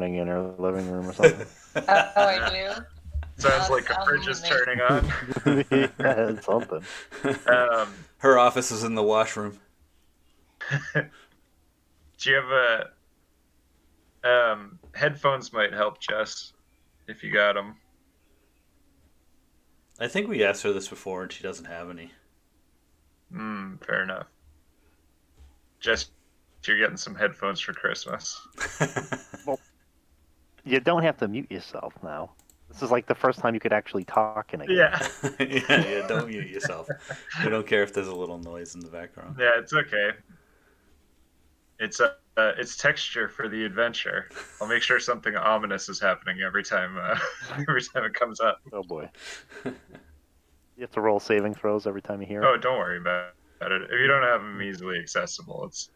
running in her living room or something. Oh, I do. Sounds like a Sounds fridge is amazing. turning on. Yeah, it's something. Her office is in the washroom. Do you have headphones might help, Jess, if you got them. I think we asked her this before, and she doesn't have any. Fair enough. Jess, you're getting some headphones for Christmas. Well, you don't have to mute yourself now. This is like the first time you could actually talk in a game. Yeah. yeah, don't mute yourself. We don't care if there's a little noise in the background. Yeah, it's okay. It's texture for the adventure. I'll make sure something ominous is happening every time it comes up. Oh boy. You have to roll saving throws every time you hear Oh, it. don't worry about it. If you don't have them easily accessible, it's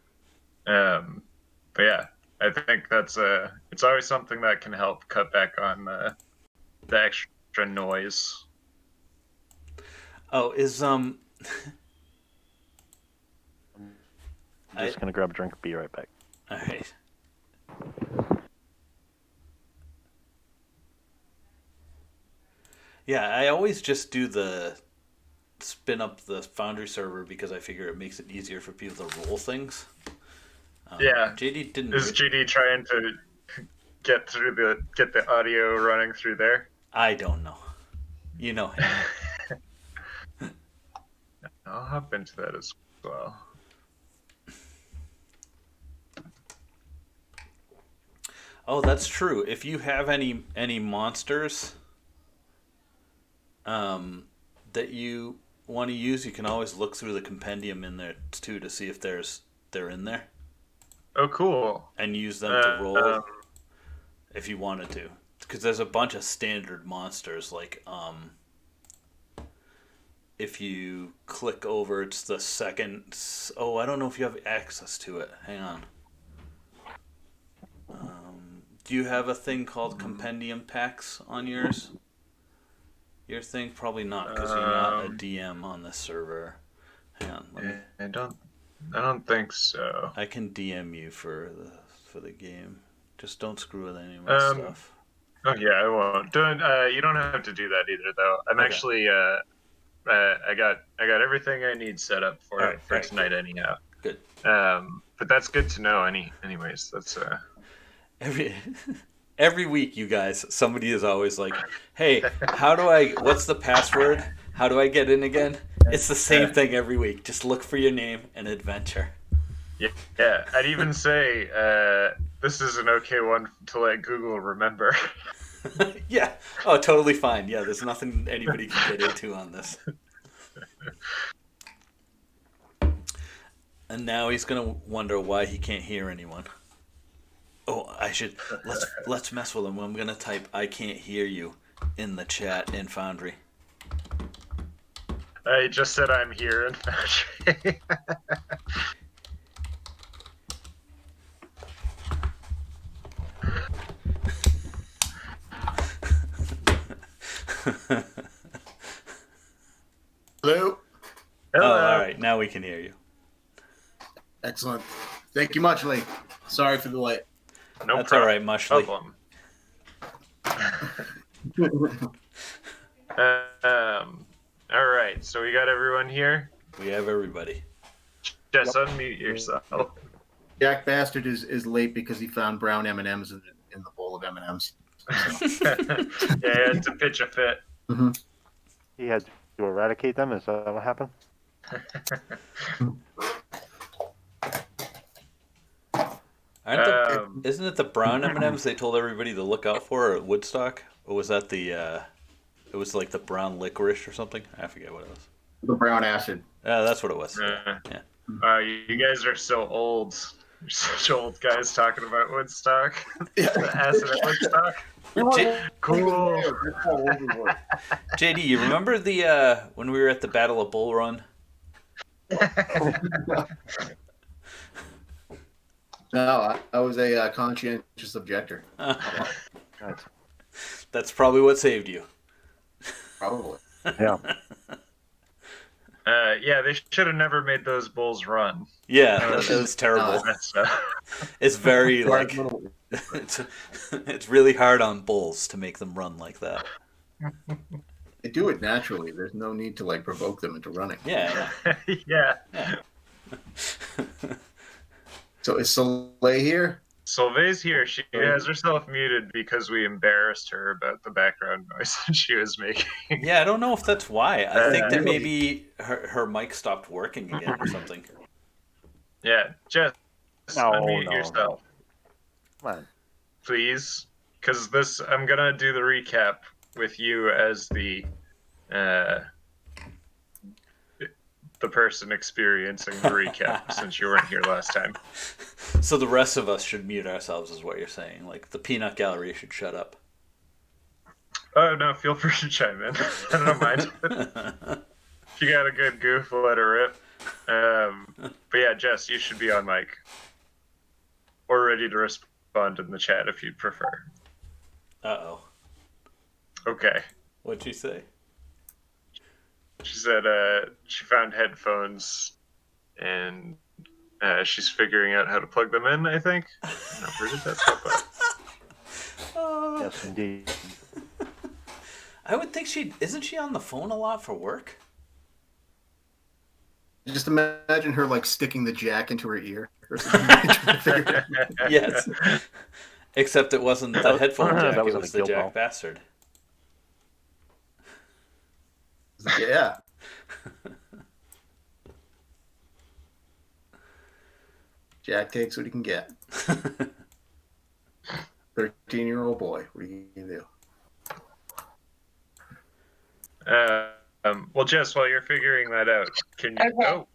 but yeah, I think it's always something that can help cut back on the extra noise. Oh, is I'm just gonna grab a drink. Be right back. all right. Yeah, I always just do the spin up the Foundry server because I figure it makes it easier for people to roll things. Yeah. JD didn't. Is JD trying to get the audio running through there? I don't know. You know him. I'll hop into that as well. Oh, that's true. If you have any monsters that you want to use, you can always look through the compendium in there too to see if they're in there. Oh, cool. And use them to roll if you wanted to. Because there's a bunch of standard monsters, like if you click over, it's the second. Oh, I don't know if you have access to it. Hang on. Do you have a thing called compendium packs on yours? Your thing? Probably not, because you're not a DM on this server. Hang on. Let me... I don't think so. I can DM you for the game. Just don't screw with any of my stuff. Oh yeah, I won't. You don't have to do that either, though. I'm actually I got everything I need set up for tonight anyhow. Good. But that's good to know. Anyways, that's every week, you guys, somebody is always like, "Hey, what's the password? How do I get in again?" It's the same thing every week. Just look for your name and adventure. Yeah. I'd even say this is an okay one to let Google remember. Yeah. Oh, totally fine. Yeah, there's nothing anybody can get into on this. And now he's gonna wonder why he can't hear anyone. Oh, let's mess with him. I'm gonna type "I can't hear you" in the chat in Foundry. I just said I'm here in Foundry. Hello. Oh, all right. Now we can hear you. Excellent. Thank you much, Lee. Sorry for the late. No That's problem. all right, Mushley. All right. So we got everyone here. We have everybody. Just unmute yourself. Jack Bastard is late because he found brown M&Ms in the bowl of M&Ms. Yeah, to pitch a fit. Mm-hmm. He had to eradicate them. Is that what happened? Isn't it the brown M&Ms they told everybody to look out for at Woodstock? Or was that it was like the brown licorice or something? I forget what it was. The brown acid. That's what it was. Yeah. You guys are so old. You're such old guys talking about Woodstock. The acid at Woodstock. Cool. JD, you remember the when we were at the Battle of Bull Run? No, I was a conscientious objector. That's probably what saved you. Probably. Yeah. Yeah, they should have never made those bulls run. Yeah, that was terrible. It's very like It's really hard on bulls to make them run like that. They do it naturally. There's no need to like provoke them into running. Yeah, Yeah. yeah. So is Soleil here? Solvay's here. She has herself muted because we embarrassed her about the background noise that she was making. Yeah, I don't know if that's why. I think that really? maybe her mic stopped working again or something. Yeah, Jess, unmute yourself, Come on. please. Because I'm gonna do the recap with you as the person experiencing the recap since you weren't here last time. So the rest of us should mute ourselves, is what you're saying. Like the peanut gallery should shut up. Oh no, feel free to chime in. I don't mind. If you got a good goof, let her rip. But yeah, Jess, you should be on mic or ready to respond in the chat if you'd prefer. Uh-oh. Okay. What'd she say? She said she found headphones and she's figuring out how to plug them in, I think. No, where did that stuff go? Yes, indeed. I would think isn't she on the phone a lot for work? Just imagine her like sticking the jack into her ear or something. Trying to figure it out. Yes. Except it wasn't the headphone jack, That was it a was the guilt jack ball. bastard. Yeah. Jack takes what he can get. 13-year-old boy. What are you gonna do? Well, Jess, while you're figuring that out, can you? Okay. Oh,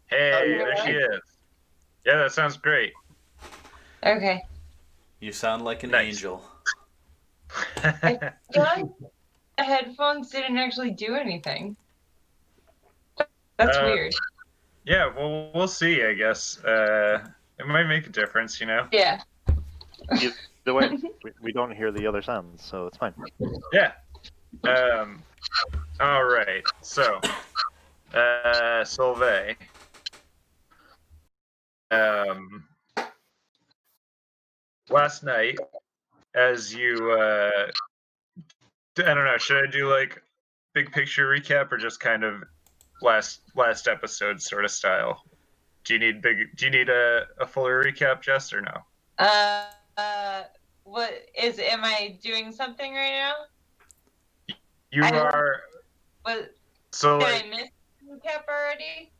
hey, there she is. Yeah, that sounds great. Okay. You sound like an Nice. angel. John, the headphones didn't actually do anything. That's weird. Yeah, well, we'll see. I guess it might make a difference, you know. Yeah. Either way, we don't hear the other sounds, so it's fine. Yeah. All right. So, Solvay. Last night, as you, I don't know, should I do like big picture recap or just kind of last episode sort of style? Do you need a fuller recap, Jess, or no? Am I doing something right now? You I don't- are. What, So did like, I miss the recap already?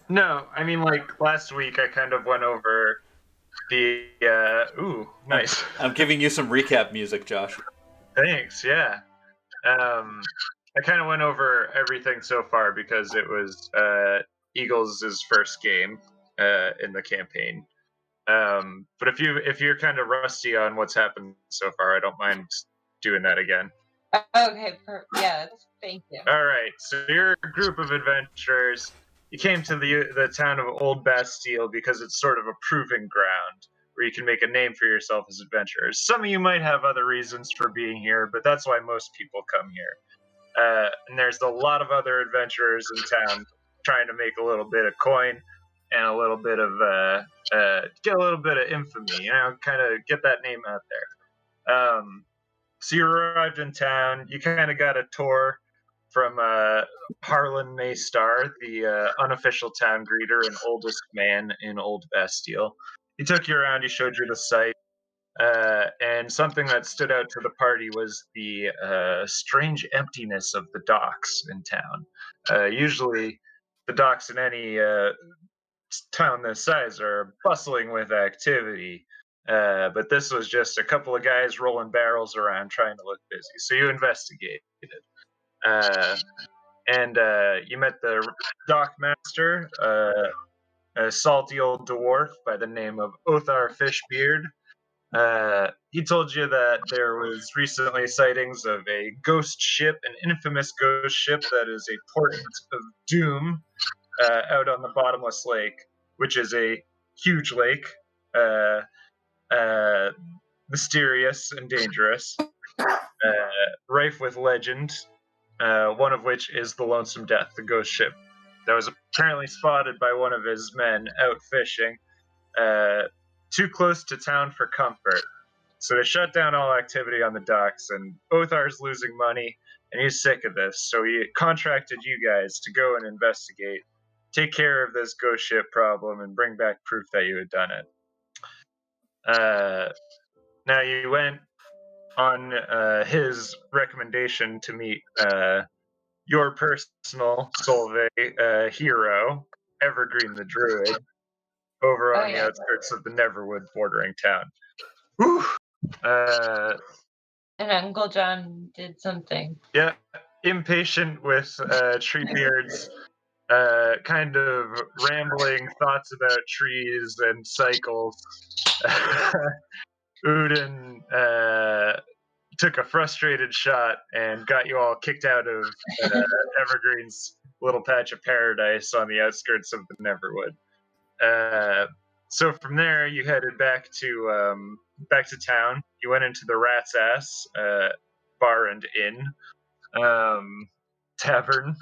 no, I mean like last week I kind of went over the ooh, nice. I'm giving you some recap music, Josh. Thanks, yeah. I kind of went over everything so far because it was Eagles' first game in the campaign. But if you're kind of rusty on what's happened so far, I don't mind doing that again. Okay. Thank you. All right, so you're a group of adventurers. You came to the town of Old Bastille because it's sort of a proving ground where you can make a name for yourself as adventurers. Some of you might have other reasons for being here, but that's why most people come here. And there's a lot of other adventurers in town trying to make a little bit of coin and a little bit of get a little bit of infamy, you know, kind of get that name out there. So you arrived in town. You kind of got a tour from Harlan Maystar, the unofficial town greeter and oldest man in Old Bastille. He took you around. He showed you the site. And something that stood out to the party was the strange emptiness of the docks in town. Usually, the docks in any town this size are bustling with activity. But this was just a couple of guys rolling barrels around trying to look busy. So you investigated. And you met the dock master, a salty old dwarf by the name of Othar Fishbeard. He told you that there was recently sightings of a ghost ship, an infamous ghost ship that is a portent of doom out on the bottomless lake, which is a huge lake, mysterious and dangerous, rife with legend, one of which is the Lonesome Death, the ghost ship that was apparently spotted by one of his men out fishing. too close to town for comfort. So they shut down all activity on the docks, and Othar's losing money, and he's sick of this. So he contracted you guys to go and investigate, take care of this ghost ship problem, and bring back proof that you had done it. Now you went on his recommendation to meet your personal Solvay hero, Evergreen the Druid, over on the outskirts of the Neverwood bordering town. Whew. And Uncle John did something. Yeah, impatient with Treebeard's kind of rambling thoughts about trees and cycles, Udin took a frustrated shot and got you all kicked out of Evergreen's little patch of paradise on the outskirts of the Neverwood. So from there, you headed back to town. You went into the Rat's Ass bar and inn tavern,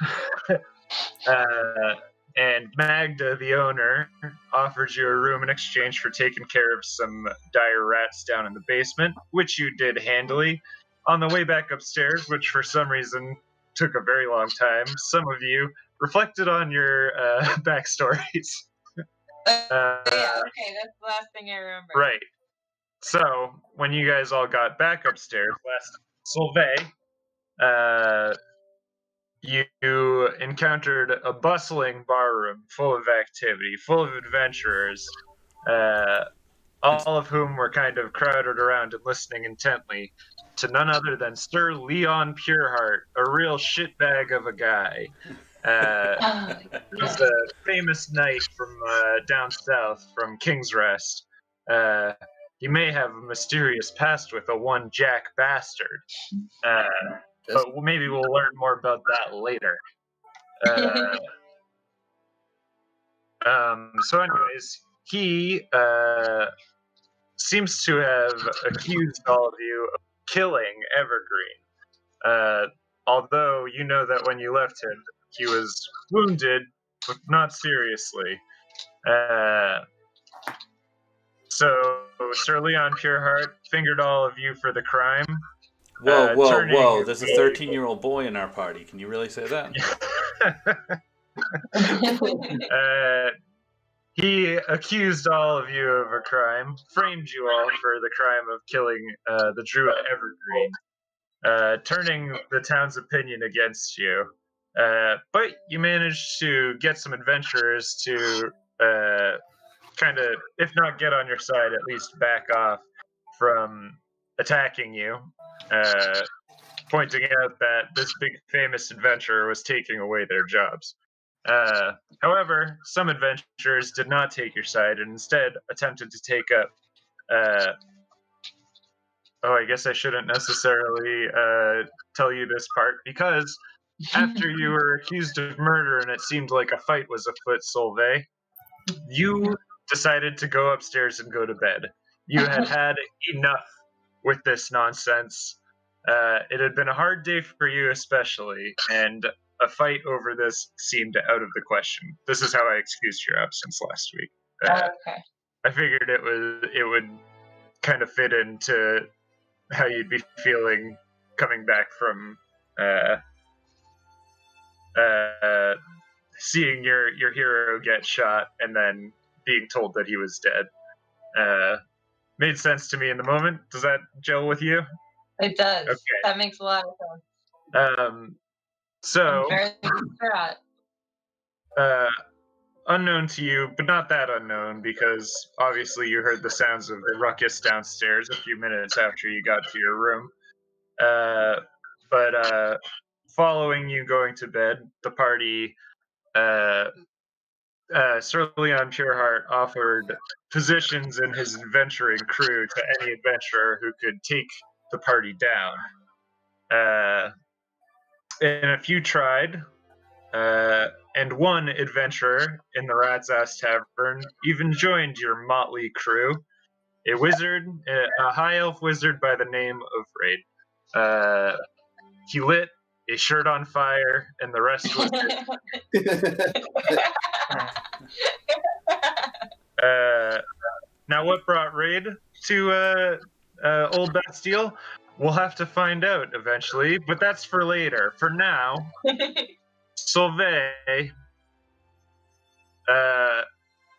and Magda, the owner, offered you a room in exchange for taking care of some dire rats down in the basement, which you did handily. On the way back upstairs, which for some reason took a very long time, some of you reflected on your backstories. Yeah, okay, that's the last thing I remember. Right. So, when you guys all got back upstairs, last Solvay, you encountered a bustling barroom full of activity, full of adventurers, all of whom were kind of crowded around and listening intently to none other than Sir Leon Pureheart, a real shitbag of a guy. He's a famous knight from down south, from King's Rest. He may have a mysterious past with a one Jack bastard. But maybe we'll learn more about that later. So anyways, he seems to have accused all of you of killing Evergreen. Although you know that when you left him, he was wounded, but not seriously. So Sir Leon Pureheart fingered all of you for the crime. Whoa. There's a 13-year-old boy in our party. Can you really say that? He accused all of you of a crime, framed you all for the crime of killing the Druid Evergreen, turning the town's opinion against you. But you managed to get some adventurers to kind of, if not get on your side, at least back off from attacking you, pointing out that this big famous adventurer was taking away their jobs. However, some adventurers did not take your side and instead attempted to take up I guess I shouldn't necessarily tell you this part, because after you were accused of murder and it seemed like a fight was afoot, Solvay, you decided to go upstairs and go to bed. You had had enough with this nonsense. It had been a hard day for you especially, and a fight over this seemed out of the question. This is how I excused your absence last week. Okay. I figured it would kind of fit into how you'd be feeling coming back from seeing your hero get shot and then being told that he was dead. Made sense to me in the moment. Does that gel with you? It does. Okay. That makes a lot of sense. So, I'm very distraught. unknown to you, but not that unknown, because obviously you heard the sounds of the ruckus downstairs a few minutes after you got to your room. But following you going to bed, the party, Sir Leon Pureheart offered positions in his adventuring crew to any adventurer who could take the party down. And a few tried, and one adventurer in the Rat's Ass Tavern even joined your motley crew. A wizard, a high elf wizard by the name of Raid. He lit a shirt on fire, and the rest was Now, what brought Raid to Old Bastille? We'll have to find out eventually, but that's for later. For now, Solvay,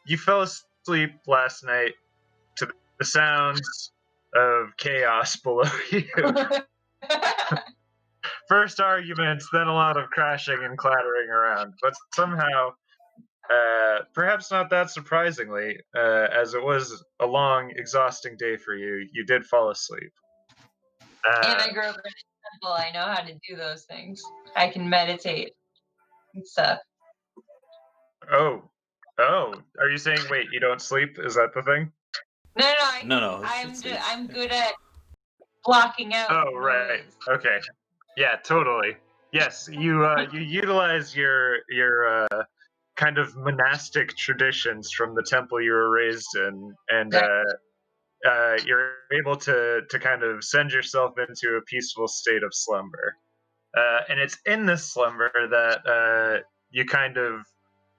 you fell asleep last night to the sounds of chaos below you. First arguments, then a lot of crashing and clattering around, but somehow, perhaps not that surprisingly, as it was a long, exhausting day for you, you did fall asleep. And I grew up in a temple. I know how to do those things. I can meditate and stuff. Oh, are you saying, wait, you don't sleep? Is that the thing? No. I'm good at blocking out. Oh, right. noise. Okay. Yeah, totally. Yes, you utilize your kind of monastic traditions from the temple you were raised in, and you're able to kind of send yourself into a peaceful state of slumber. And it's in this slumber that you kind of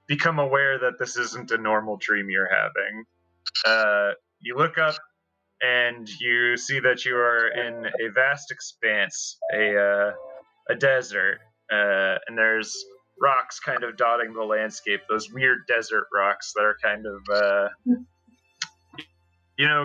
become aware that this isn't a normal dream you're having. You look up and you see that you are in a vast expanse, a desert, and there's rocks kind of dotting the landscape. Those weird desert rocks that are kind of,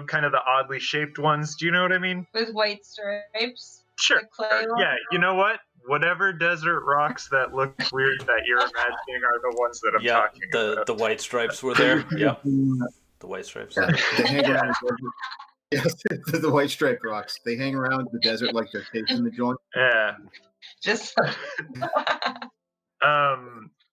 kind of the oddly shaped ones. Do you know what I mean? With white stripes. Sure. The clay one? Yeah. You know what? Whatever desert rocks that look weird that you're imagining are the ones that I'm talking about. The white stripes were there. Yep. The white stripes. Yeah, they hang around the desert. Yes, the white striped rocks. They hang around the desert like they're facing the joint. Yeah. Just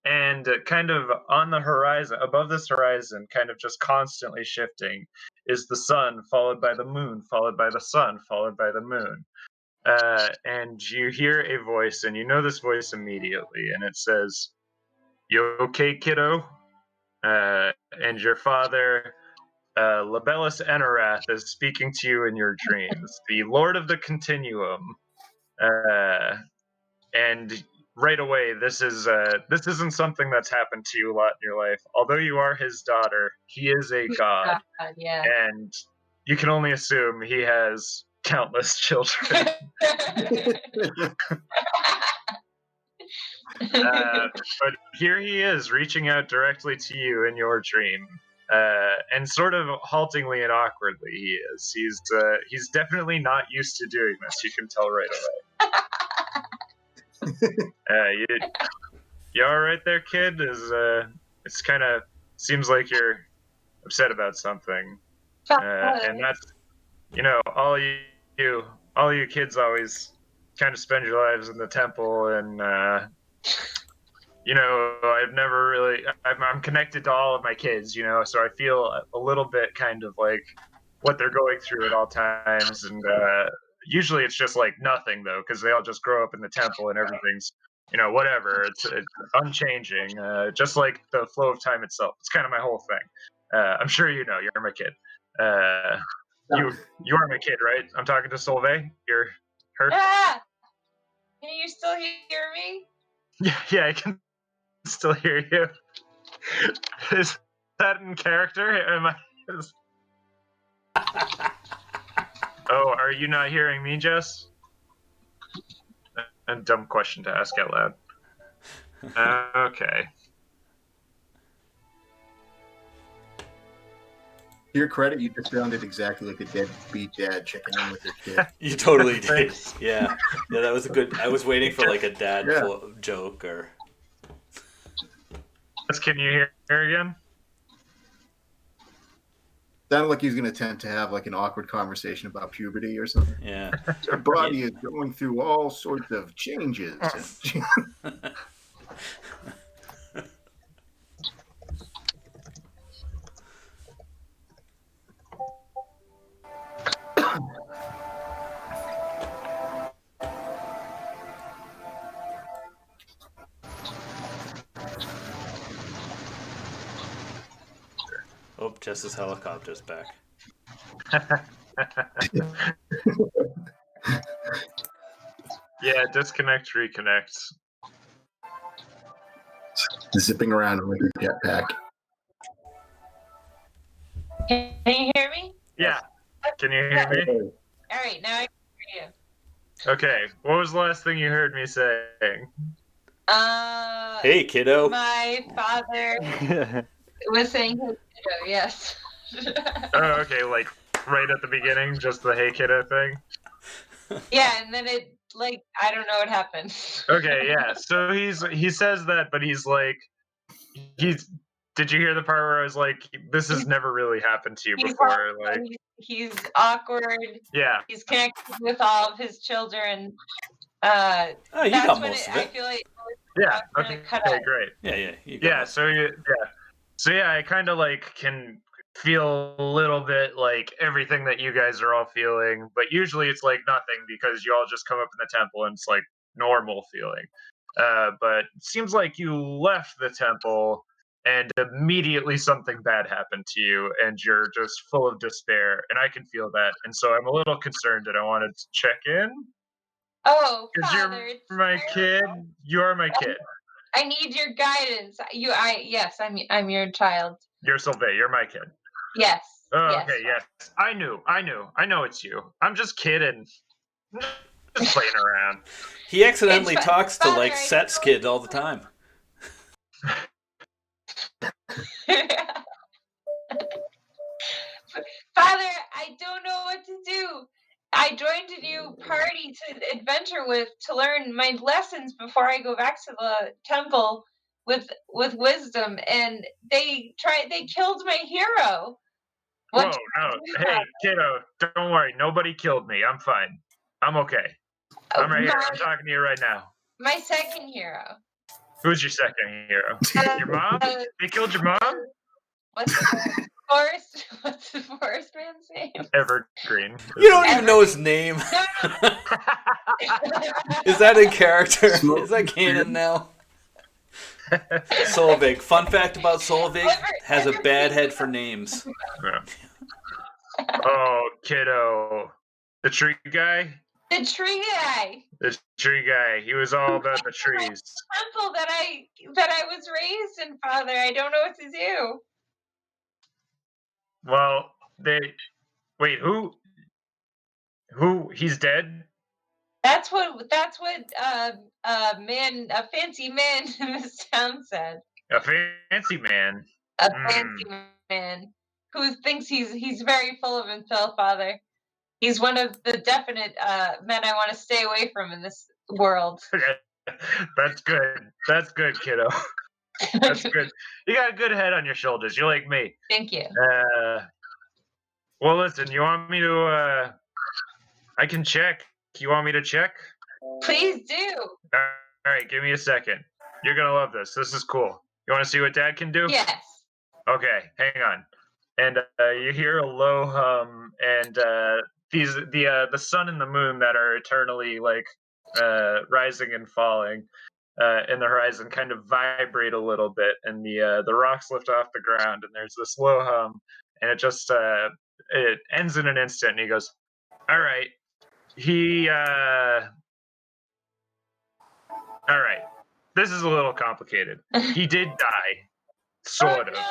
and kind of on the horizon, above this horizon, kind of just constantly shifting, is the sun, followed by the moon, followed by the sun, followed by the moon. And you hear a voice, and you know this voice immediately, and it says, "You okay, kiddo?" And your father, Labellus Enerath, is speaking to you in your dreams, the Lord of the Continuum. And right away, this isn't something that's happened to you a lot in your life. Although you are his daughter, he is a god, yeah. and you can only assume he has countless children. But here he is, reaching out directly to you in your dream, and sort of haltingly and awkwardly. He's definitely not used to doing this. You can tell right away. You all right there, kid? It's kind of seems like you're upset about something, and that's all you kids always kind of spend your lives in the temple, and I've never really I'm connected to all of my kids, so I feel a little bit kind of like what they're going through at all times, and usually it's just like nothing though, because they all just grow up in the temple and everything's whatever. It's unchanging, just like the flow of time itself. It's kind of my whole thing. I'm sure you're my kid. You are my kid, right? I'm talking to Solvay. You're her. Ah! Can you still hear me? Yeah, I can still hear you. Is that in character? Oh, are you not hearing me, Jess? A dumb question to ask out loud. Okay. To your credit, you just sounded exactly like a deadbeat dad checking in with your kid. You totally did. Yeah, that was a good. I was waiting for like a dad joke or. Can you hear again? Sounded like he was going to attempt to have like an awkward conversation about puberty or something. Yeah. Your body is going through all sorts of changes. Oh, Jess's helicopter's back. Yeah, disconnect, reconnect. Zipping around with your jetpack. Can you hear me? Yeah. Can you hear me? All right, now I can hear you. Okay. What was the last thing you heard me saying? Hey, kiddo. My father was saying his kiddo, yes. Oh, okay. Like right at the beginning, just the "Hey kiddo" thing. Yeah, and then it like I don't know what happened. Okay, yeah. So he says that, but he's like, he's. Did you hear the part where I was like, "This has never really happened to you He's before"? Like, he's awkward. yeah, He's connected with all of his children. Oh, you That's got when most of I it. feel like yeah. when Okay, it cut out. great. Yeah, you got Yeah. most. So yeah, I kind of like can feel a little bit like everything that you guys are all feeling, but usually it's like nothing because you all just come up in the temple and it's like normal feeling. But it seems like you left the temple and immediately something bad happened to you and you're just full of despair, and I can feel that, and so I'm a little concerned and I wanted to check in Oh, because Father, you're it's my kid. You are my kid. I need your guidance. Yes, I'm your child. You're Sylvain. You're my kid. Yes. Oh, yes. okay, yes. I know it's you. I'm just kidding. Just playing around. He accidentally It's talks to Father, like I Set's don't- kid all the time. Father, I don't know what to do. I joined a new party to adventure with to learn my lessons before I go back to the temple with wisdom, and they killed my hero. What Whoa, do I no. do, Hey, Father? kiddo, don't worry. Nobody killed me. I'm fine. I'm okay. I'm right here. I'm talking to you right now. My second hero. Who's your second hero? Your mom? They killed your mom? What's the forest man's name? Evergreen. You don't even know his name. No. Is that in character? Smoke Is that canon now? Solvig. Fun fact about Solvig: has a bad head for names. Oh, kiddo. The tree guy? The tree guy. The tree guy. He was all about the trees. Temple that I was raised in, Father. I don't know what to do. Well, wait, who he's dead? That's what a fancy man in this town said. A fancy man. A fancy man who thinks he's very full of himself, Father. He's one of the definite men I want to stay away from in this world. That's good. That's good, kiddo. That's good. You got a good head on your shoulders. You're like me. Thank you. Well, listen, you want me to, I can check. You want me to check? Please do. All right, give me a second. You're going to love this. This is cool. You want to see what Dad can do? Yes. Okay, hang on. And you hear a low hum, and the sun and the moon that are eternally like rising and falling in the horizon kind of vibrate a little bit, and the rocks lift off the ground, and there's this low hum, and it just it ends in an instant. And he goes, "All right, all right. This is a little complicated. He did die, sort of, no.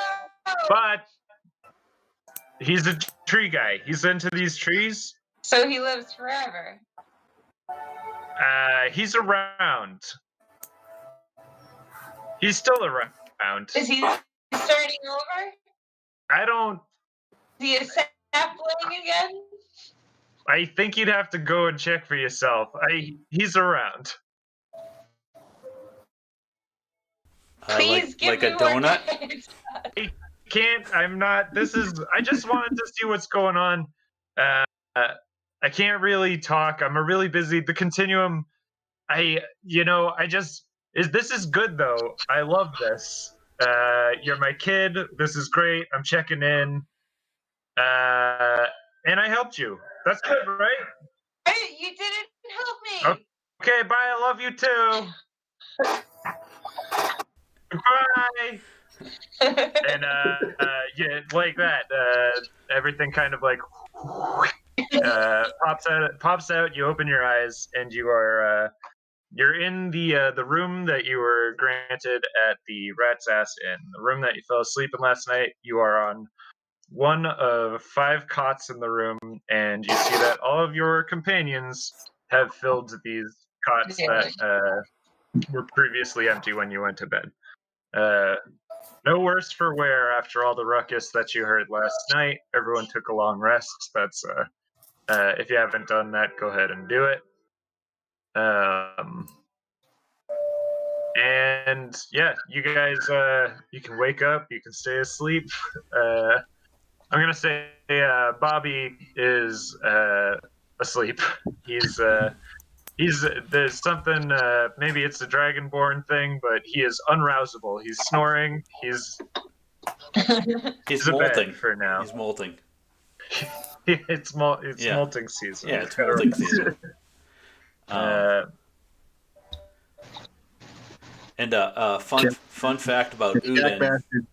but." He's a tree guy. He's into these trees. So he lives forever. He's around. He's still around. Is he starting over? I don't. Is he a sapling again? I think you'd have to go and check for yourself. He's around. Please give like me a donut. I can't. I'm not. This is. I just wanted to see what's going on. I can't really talk. I'm a really busy. The continuum. This is good though. I love this. You're my kid. This is great. I'm checking in. And I helped you. That's good, right? Hey, you didn't help me. Okay, bye. I love you too. Goodbye. And yeah, like that. Everything kind of like pops out. You open your eyes, and you're in the room that you were granted at the Rat's Ass Inn. The room that you fell asleep in last night. You are on one of 5 cots in the room, and you see that all of your companions have filled these cots that were previously empty when you went to bed. No worse for wear after all the ruckus that you heard last night. Everyone took a long rest. That's if you haven't done that, go ahead and do it. And yeah, you guys, you can wake up, you can stay asleep. I'm gonna say Bobby is asleep. He's there's something. Maybe it's a dragonborn thing, but he is unrousable. He's snoring. He's He's a bed molting for now. He's molting. It's Yeah. molting season. Yeah, it's molting season. And fun fact about Jack Udin. Bastard.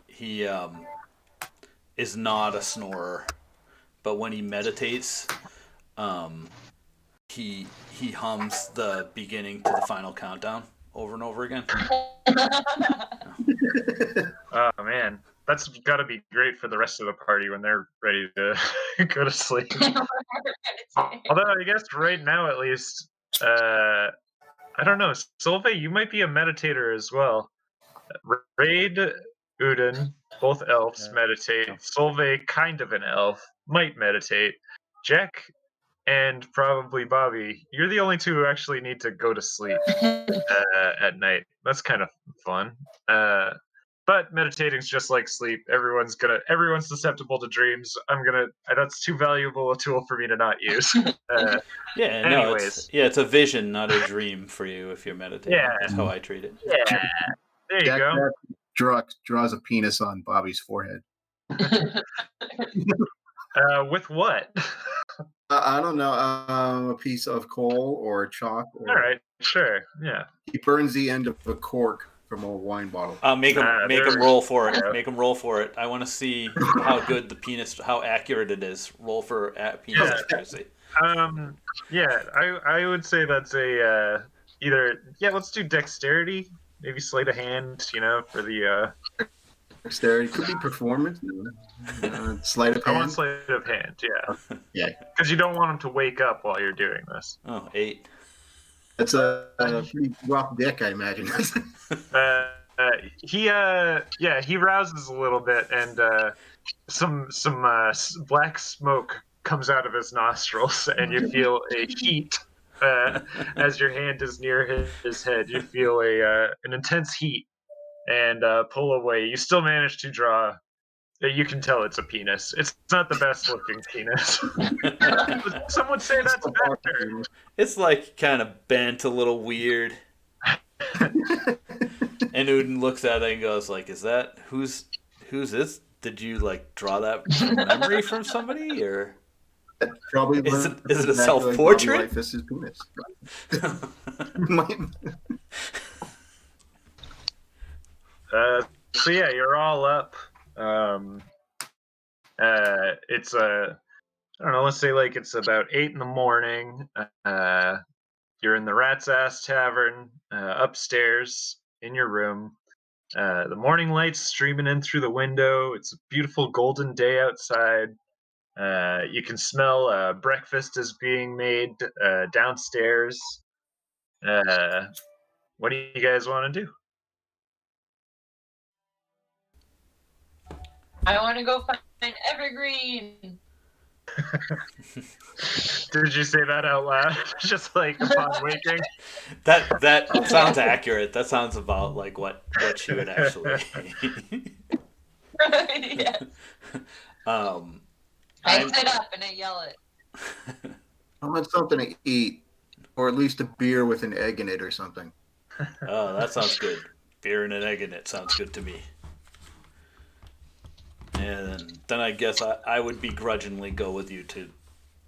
He is not a snorer, but when he meditates, he hums the beginning to the final countdown over and over again. Oh man, that's got to be great for the rest of the party when they're ready to go to sleep. Although I guess right now at least, I don't know, Solveig, you might be a meditator as well. Raid, Udin, both elves meditate. Solveig, kind of an elf, might meditate. Jack and probably Bobby, you're the only two who actually need to go to sleep at night. That's kind of fun. But meditating's just like sleep. Everyone's susceptible to dreams. That's too valuable a tool for me to not use. Yeah, no, anyways. it's a vision, not a dream for you if you're meditating. Yeah. That's how I treat it. Yeah. There you Jack go. Bastard draws a penis on Bobby's forehead. With what? I don't know, a piece of coal or chalk. Or All right, sure, yeah. he burns the end of a cork from a wine bottle. Make him roll for it. Make him roll for it. I want to see how good the penis, how accurate it is. Roll for penis accuracy. Yeah, I would say that's a let's do dexterity. Maybe sleight of hand, for the Dexterity could be performance. Sleight of I hand. want sleight of hand, yeah. Yeah. Because you don't want him to wake up while you're doing this. Oh, 8. That's a pretty rough dick, I imagine. He rouses a little bit, and some black smoke comes out of his nostrils, and you feel a heat as your hand is near his head. You feel an intense heat, and pull away. You still manage to draw. You can tell it's a penis. It's not the best looking penis. Some would say that's better. It's like kind of bent, a little weird. And Udin looks at it and goes like, "Is that who's this? Did you like draw that from memory from somebody or?" Probably is it a self-portrait? This is penis. So yeah, you're all up. It's I don't know. Let's say like it's about 8 a.m. You're in the Rat's Ass Tavern, upstairs in your room. The morning light's streaming in through the window. It's a beautiful golden day outside. You can smell breakfast is being made downstairs. What do you guys want to do? I want to go find Evergreen. Did you say that out loud? Just like upon waking? That sounds accurate. That sounds about like what she would actually. Yes. I sit up and I yell it. I want something to eat, or at least a beer with an egg in it or something. Oh, that sounds good. Beer and an egg in it sounds good to me. And then I guess I would begrudgingly go with you to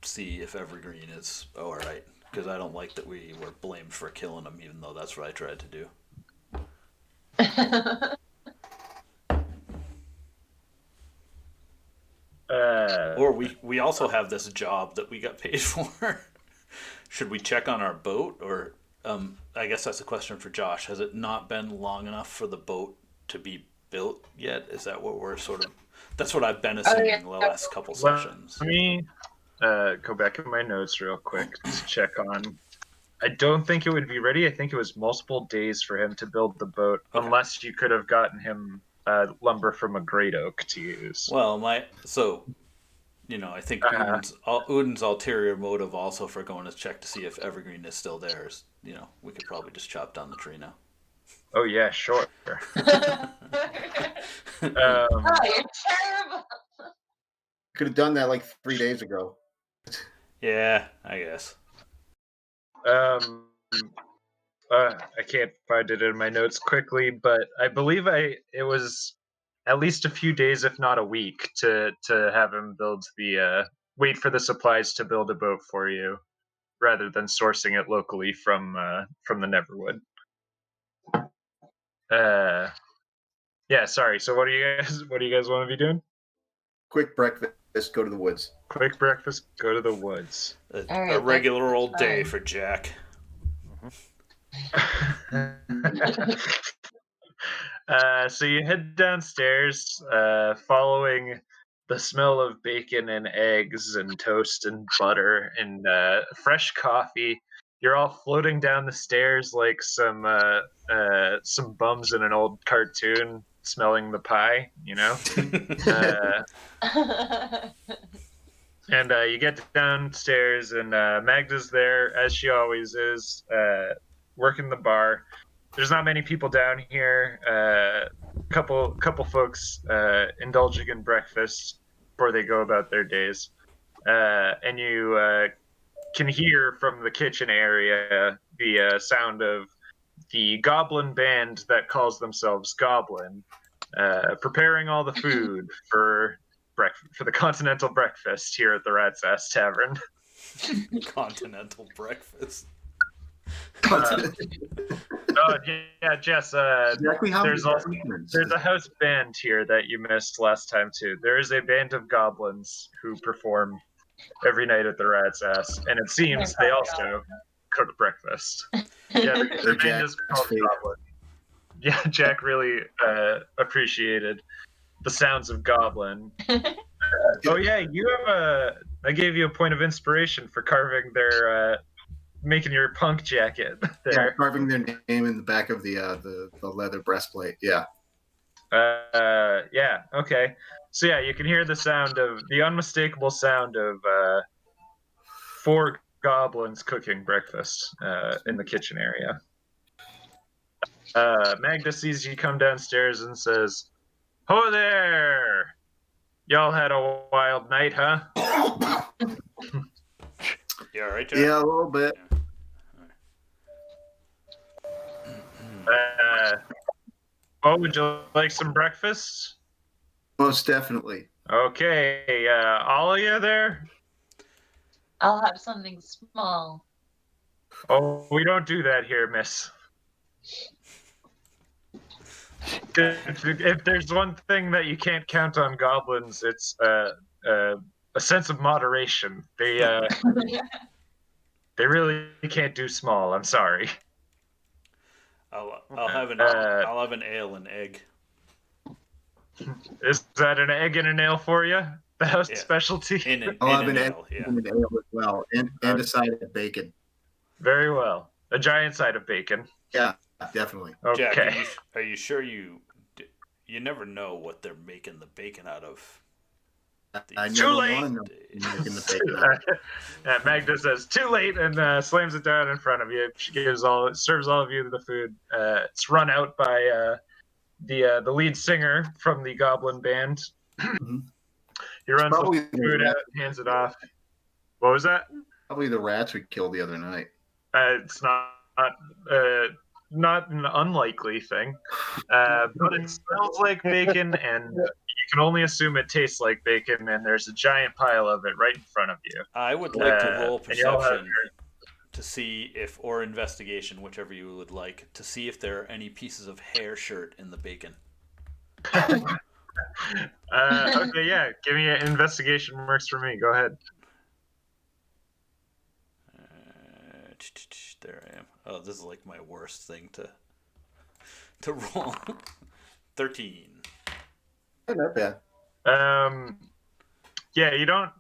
see if Evergreen is all right, because I don't like that we were blamed for killing him, even though that's what I tried to do. Or we also have this job that we got paid for. Should we check on our boat, or I guess that's a question for Josh. Has it not been long enough for the boat to be built yet? Is that what we're sort of? That's what I've been Oh, assuming yeah. the last couple Let sessions. me go back in my notes real quick to check on. I don't think it would be ready. I think it was multiple days for him to build the boat, Okay. unless you could have gotten him lumber from a great oak to use. Well, I think Uh-huh. Udin's ulterior motive also for going to check to see if Evergreen is still there is, we could probably just chop down the tree now. Oh yeah, sure. Oh, you're terrible. Could have done that like 3 days ago. Yeah, I guess. I can't find it in my notes quickly, but I believe it was at least a few days, if not a week, to have him build wait for the supplies to build a boat for you, rather than sourcing it locally from the Neverwood. Yeah, sorry. So what do you guys want to be doing? Quick breakfast, go to the woods. Quick breakfast, go to the woods. All A right, regular old that's day fine. for Jack. So you head downstairs, following the smell of bacon and eggs and toast and butter and fresh coffee. You're all floating down the stairs like some bums in an old cartoon, smelling the pie. And you get downstairs, and Magda's there, as she always is, working the bar. There's not many people down here. Couple folks indulging in breakfast before they go about their days. And you can hear from the kitchen area the sound of the goblin band that calls themselves Goblin, preparing all the food for the continental breakfast here at the Rat's Ass Tavern. Continental breakfast. Oh yeah, Jess. Exactly how There's many also humans? there's a house band here that you missed last time too. There is a band of goblins who perform every night at the Rat's Ass, and it seems they also cook breakfast. Yeah, the band is called Goblin. Yeah, Jack really appreciated the sounds of Goblin. Oh yeah, I gave you a point of inspiration for carving making your punk jacket Yeah, there. carving their name in the back of the leather breastplate. Yeah. Yeah, okay. So yeah, you can hear the unmistakable sound of 4 goblins cooking breakfast in the kitchen area. Magda sees you come downstairs and says, "Ho there! Y'all had a wild night, huh?" You all right, Jack? Yeah, a little bit. Would you like some breakfast? Most definitely. Okay, all of you there? I'll have something small. Oh, we don't do that here, miss. If there's one thing that you can't count on goblins, it's a sense of moderation. They really can't do small. I'm sorry. I'll have an ale and egg. Is that an egg and a nail for you? The house specialty? I'll have an ale, egg yeah. and an ale as well, and a side of bacon. Very well. A giant side of bacon. Yeah, definitely. Okay. Jack, are you sure you never know what they're making the bacon out of? I Too never late. want to know what making the bacon out of. Magda says, "Too late," and slams it down in front of you. She serves all of you the food. It's run out by the lead singer from the Goblin Band. Mhm. He runs Probably the food out, hands it off. What was that? Probably the rats we killed the other night. It's not an unlikely thing, but it smells like bacon, and you can only assume it tastes like bacon. And there's a giant pile of it right in front of you. I would like to roll and y'all have perception to see or investigation, whichever you would like, to see if there are any pieces of hair shirt in the bacon. Okay, yeah. Give me an investigation. Works for me. Go ahead. There I am. Oh, this is like my worst thing to roll. 13. Not bad. Yeah, you don't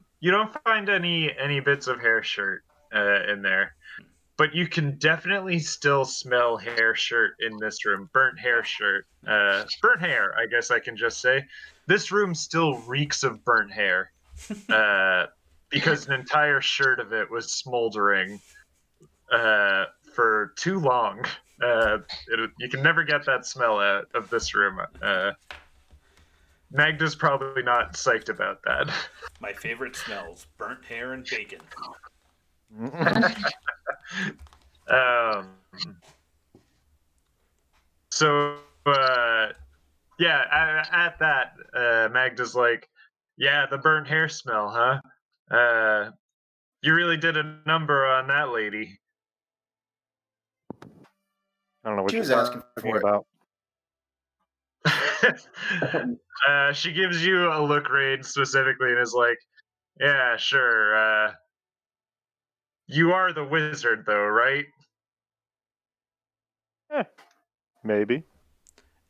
find any bits of hair shirt in there, but you can definitely still smell hair shirt in this room. Burnt hair shirt. Burnt hair, I guess I can just say. This room still reeks of burnt hair. Because an entire shirt of it was smoldering for too long. You can never get that smell out of this room. Magda's probably not psyched about that. My favorite smells: burnt hair and bacon. um, so, yeah, at that, Magda's like, yeah, the burnt hair smell, huh? You really did a number on that lady. I don't know what She you're was asking talking for it. about. She gives you a look, Raid, specifically, and is like, yeah, sure. You are the wizard, though, right? Maybe.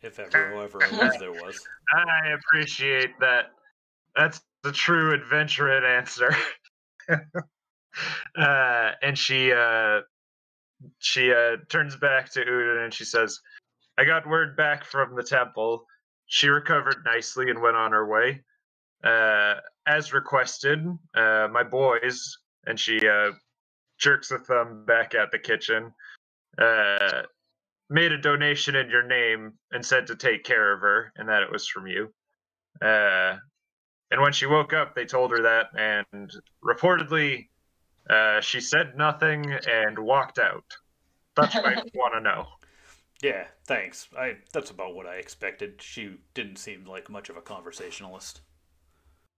If ever, however, I wish there was. I appreciate that. That's the true adventurate answer. And she turns back to Udin and she says, I got word back from the temple. She recovered nicely and went on her way. As requested, my boys, and she jerks a thumb back at the kitchen, made a donation in your name and said to take care of her and that it was from you. And when she woke up, they told her that, and reportedly, she said nothing and walked out. That's what I want to know. Yeah, thanks. That's about what I expected. She didn't seem like much of a conversationalist.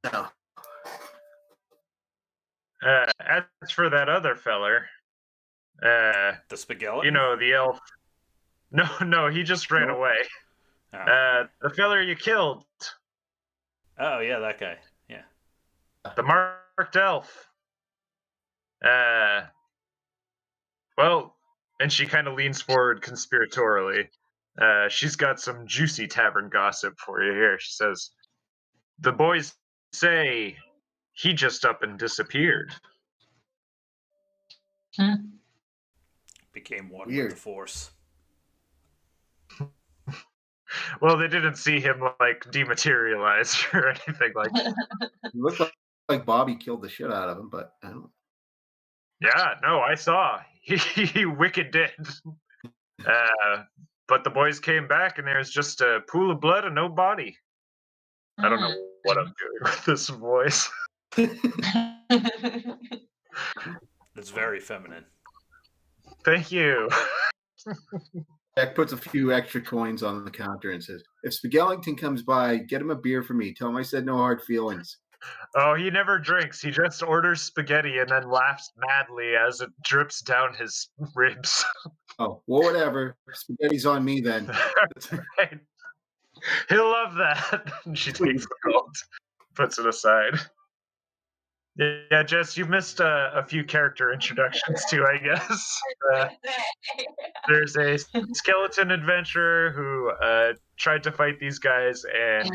No. As for that other feller, The spaghetti? you know, the elf. No, he just ran No. away. Oh. The feller you killed, Oh, yeah, that guy. Yeah. the marked elf. Well, and she kind of leans forward conspiratorially. She's got some juicy tavern gossip for you here. She says, the boys say he just up and disappeared. Became one Weird. with the Force. Well, they didn't see him like dematerialize or anything like that. It looked like Bobby killed the shit out of him, but I don't. Yeah, no, I saw. He wicked did. But the boys came back and there's just a pool of blood and no body. I don't know what I'm doing with this voice. It's very feminine. Thank you. Jack puts a few extra coins on the counter and says, if Spagellington comes by, get him a beer for me. Tell him I said no hard feelings. Oh, he never drinks. He just orders spaghetti and then laughs madly as it drips down his ribs. Oh, well, whatever. Spaghetti's on me then. Right. He'll love that. She takes the gold, puts it aside. Yeah, Jess, you missed a few character introductions too, I guess. There's a skeleton adventurer who tried to fight these guys and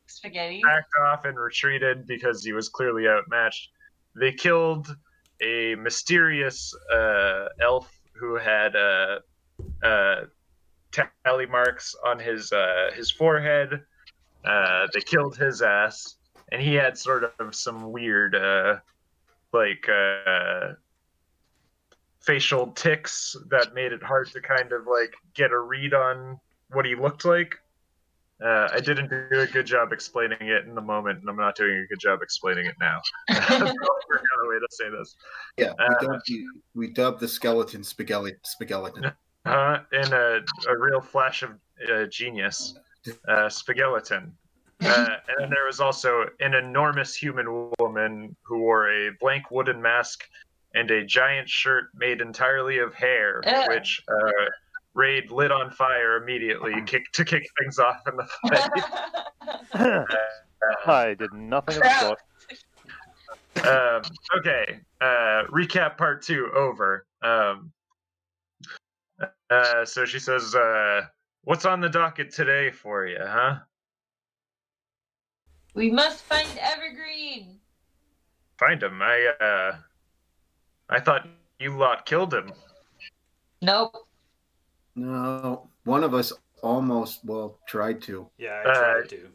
Spaghetti. backed off and retreated because he was clearly outmatched. They killed a mysterious elf who had tally marks on his forehead. They killed his ass, and he had sort of some weird facial tics that made it hard to kind of like get a read on what he looked like. I didn't do a good job explaining it in the moment, and I'm not doing a good job explaining it now. That's the way to say this. Yeah, we dubbed the skeleton Spagellington. And a real flash of genius, Spagellington. And then there was also an enormous human woman who wore a blank wooden mask and a giant shirt made entirely of hair, which Raid lit on fire immediately to kick things off in the fight. I did nothing of the sort. Okay, recap part 2 over. So she says, what's on the docket today for you, huh? We must find Evergreen. Find him. I thought you lot killed him. Nope. No, one of us almost, tried to. Yeah, I tried to.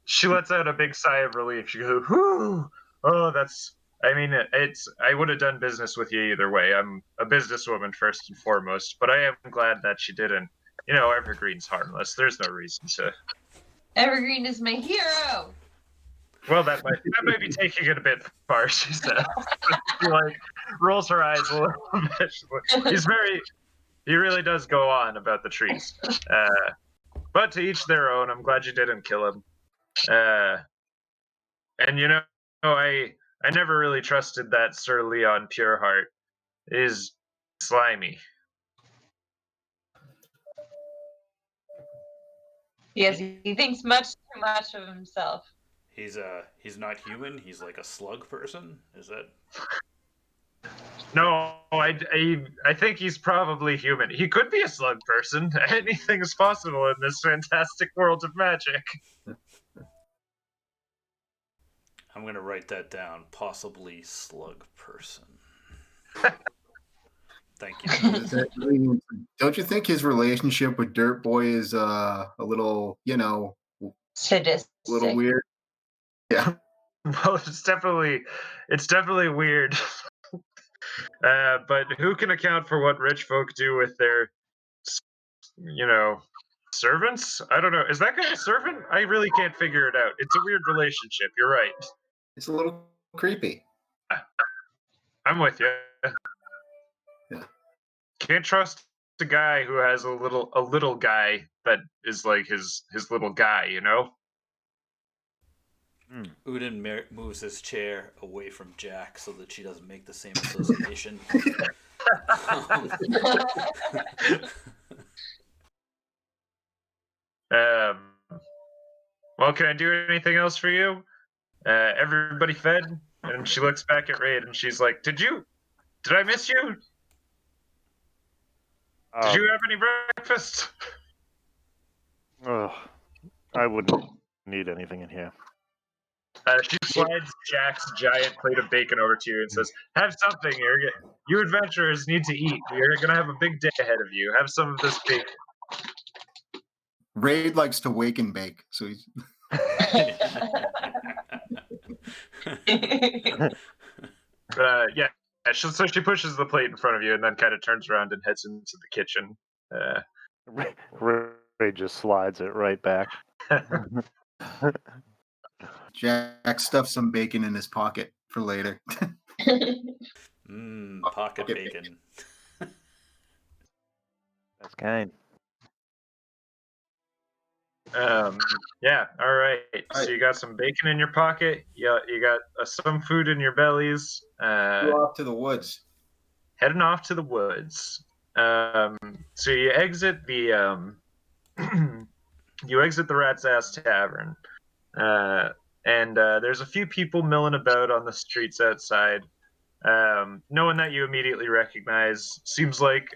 She lets out a big sigh of relief. She goes, "Whoo! Oh, that's. I mean, it's. I would have done business with you either way. I'm a businesswoman first and foremost, but I am glad that she didn't. You know, Evergreen's harmless. There's no reason to. Evergreen is my hero. Well, that might be taking it a bit far." She says. She rolls her eyes a little bit. He really does go on about the trees. But to each their own. I'm glad you didn't kill him. And I never really trusted that Sir Leon Pureheart. Is slimy. Yes, he thinks much too much of himself. He's not human. He's like a slug person. Is that? No, I think he's probably human. He could be a slug person. Anything is possible in this fantastic world of magic. I'm gonna write that down. Possibly slug person. Thank you. Don't you think his relationship with Dirt Boy is a little, Sadistic. a little weird? Yeah. Well, it's definitely weird. But who can account for what rich folk do with their, servants? I don't know. Is that guy a servant? I really can't figure it out. It's a weird relationship. You're right. It's a little creepy. I'm with you. Yeah. Can't trust a guy who has a little guy that is like his little guy, you know? Udin moves his chair away from Jack so that she doesn't make the same association. Well, can I do anything else for you? Everybody fed? And she looks back at Raid and she's like, Did I miss you? Did you have any breakfast? I wouldn't need anything in here. She slides Jack's giant plate of bacon over to you and says, Have something here. You adventurers need to eat. You're going to have a big day ahead of you. Have some of this bacon. Raid likes to wake and bake, so he's. Yeah. So she pushes the plate in front of you and then kind of turns around and heads into the kitchen. Ray just slides it right back. Jack stuffs some bacon in his pocket for later. Pocket bacon. That's kind. Yeah. All right. So you got some bacon in your pocket. You got some food in your bellies. Go off to the woods. Heading off to the woods. So you exit the Rat's Ass Tavern, and there's a few people milling about on the streets outside. No one that you immediately recognize. Seems like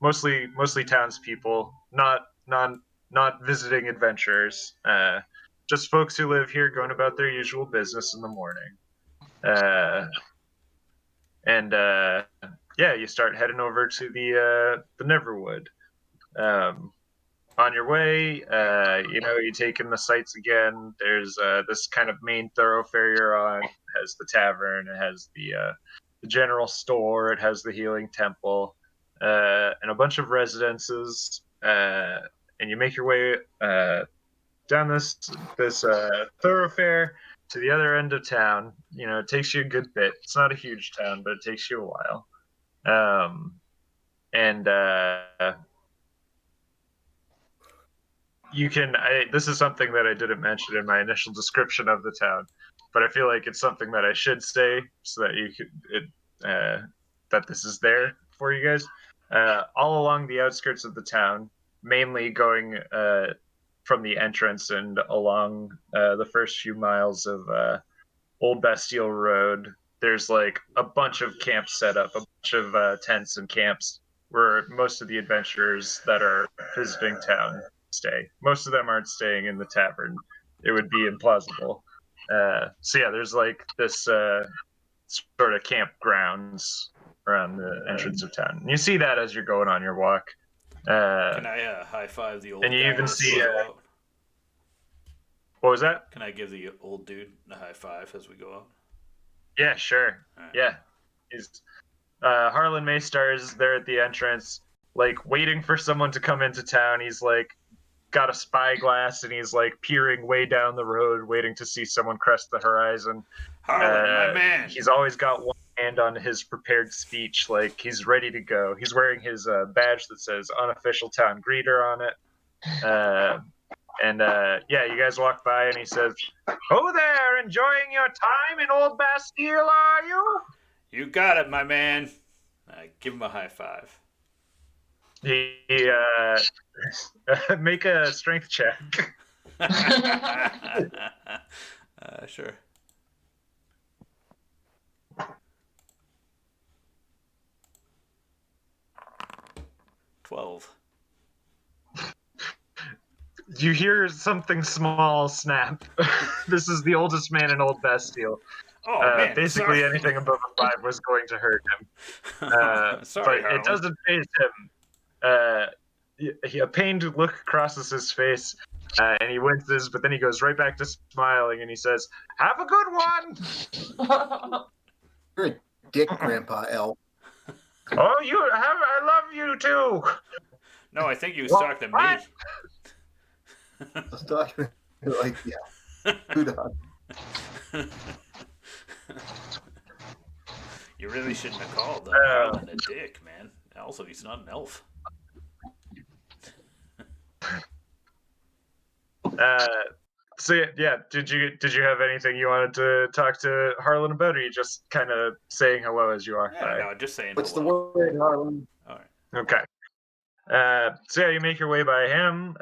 mostly townspeople, not visiting adventurers. Just folks who live here going about their usual business in the morning. Yeah, you start heading over to the Neverwood. On your way, you take in the sights again. There's this kind of main thoroughfare you're on. It has the tavern. It has the general store. It has the healing temple, and a bunch of residences. And you make your way down this thoroughfare to the other end of town. It takes you a good bit. It's not a huge town, but it takes you a while. This is something that I didn't mention in my initial description of the town, but I feel like it's something that I should say so that that this is there for you guys. All along the outskirts of the town, mainly going from the entrance and along the first few miles of Old Bastille Road, there's like a bunch of camps set up, a bunch of tents and camps where most of the adventurers that are visiting town stay. Most of them aren't staying in the tavern. it would be implausible. So yeah, there's like this sort of campgrounds around the entrance of town. And you see that as you're going on your walk. Can I high five the old And you guy even as see, we go out? What was that? Can I give the old dude a high five as we go out? Yeah, sure. Alright. Yeah. He's Harlan Maystar is there at the entrance, like waiting for someone to come into town. He's like got a spyglass and he's like peering way down the road, waiting to see someone crest the horizon. Harlan, my man. He's always got one hand on his prepared speech, like he's ready to go. He's wearing his badge that says "Unofficial Town Greeter" on it. Yeah, you guys walk by and he says, "Oh there, enjoying your time in Old Bastille, are you?" You got it, my man. I give him a high five. He make a strength check. Sure. $12. You hear something small snap. This is the oldest man in Old Bastille. Oh man! Basically, sorry. anything above a 5 was going to hurt him. Sorry, but Harlan. it doesn't faze him. A pained look crosses his face, and he winces, but then he goes right back to smiling, and he says, "Have a good one." You're a dick, Grandpa L. Oh, I love you too. No, I think he was Well, talking to what? me. I was talking like, yeah, good on. You really shouldn't have called Harlan a dick, man. Also, he's not an elf. So yeah, did you have anything you wanted to talk to Harlan about, or are you just kind of saying hello as you walk Yeah, by? no, just saying What's the hello. word, Harlan? All right. Okay. So yeah, you make your way by him.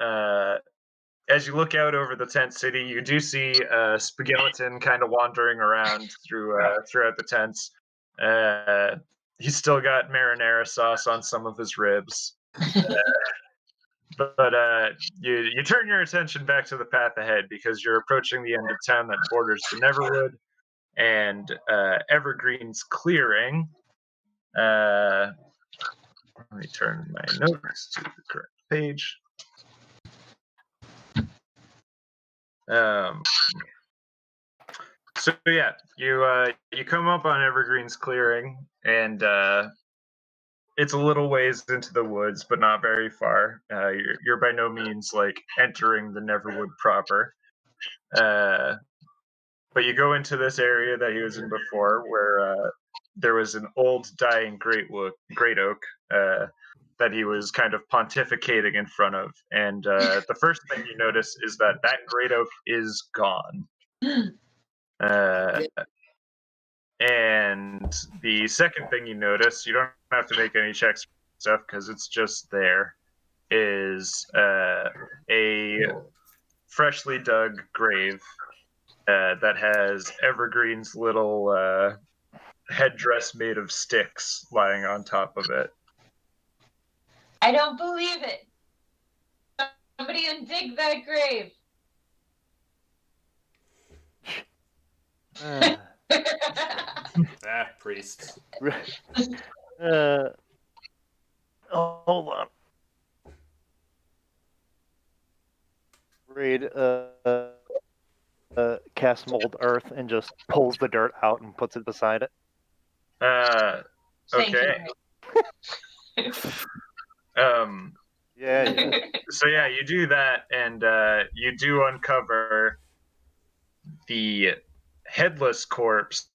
As you look out over the tent city, you do see Spageleton kind of wandering around throughout the tents. He's still got marinara sauce on some of his ribs. But you turn your attention back to the path ahead because you're approaching the end of town that borders the Neverwood and Evergreen's Clearing. Let me turn my notes to the correct page. So yeah, you come up on Evergreen's Clearing, and it's a little ways into the woods, but not very far. You're by no means like entering the Neverwood proper. But you go into this area that he was in before, where there was an old dying great oak that he was kind of pontificating in front of. And the first thing you notice is that great oak is gone. And the second thing you notice, you don't have to make any checks for stuff because it's just there, is a freshly dug grave that has Evergreen's little headdress made of sticks lying on top of it. I don't believe it. Somebody undig that grave. Priests. Hold on. Raid cast mold earth and just pulls the dirt out and puts it beside it. Thank Okay. you. Yeah. So yeah, you do that, and you do uncover the headless corpse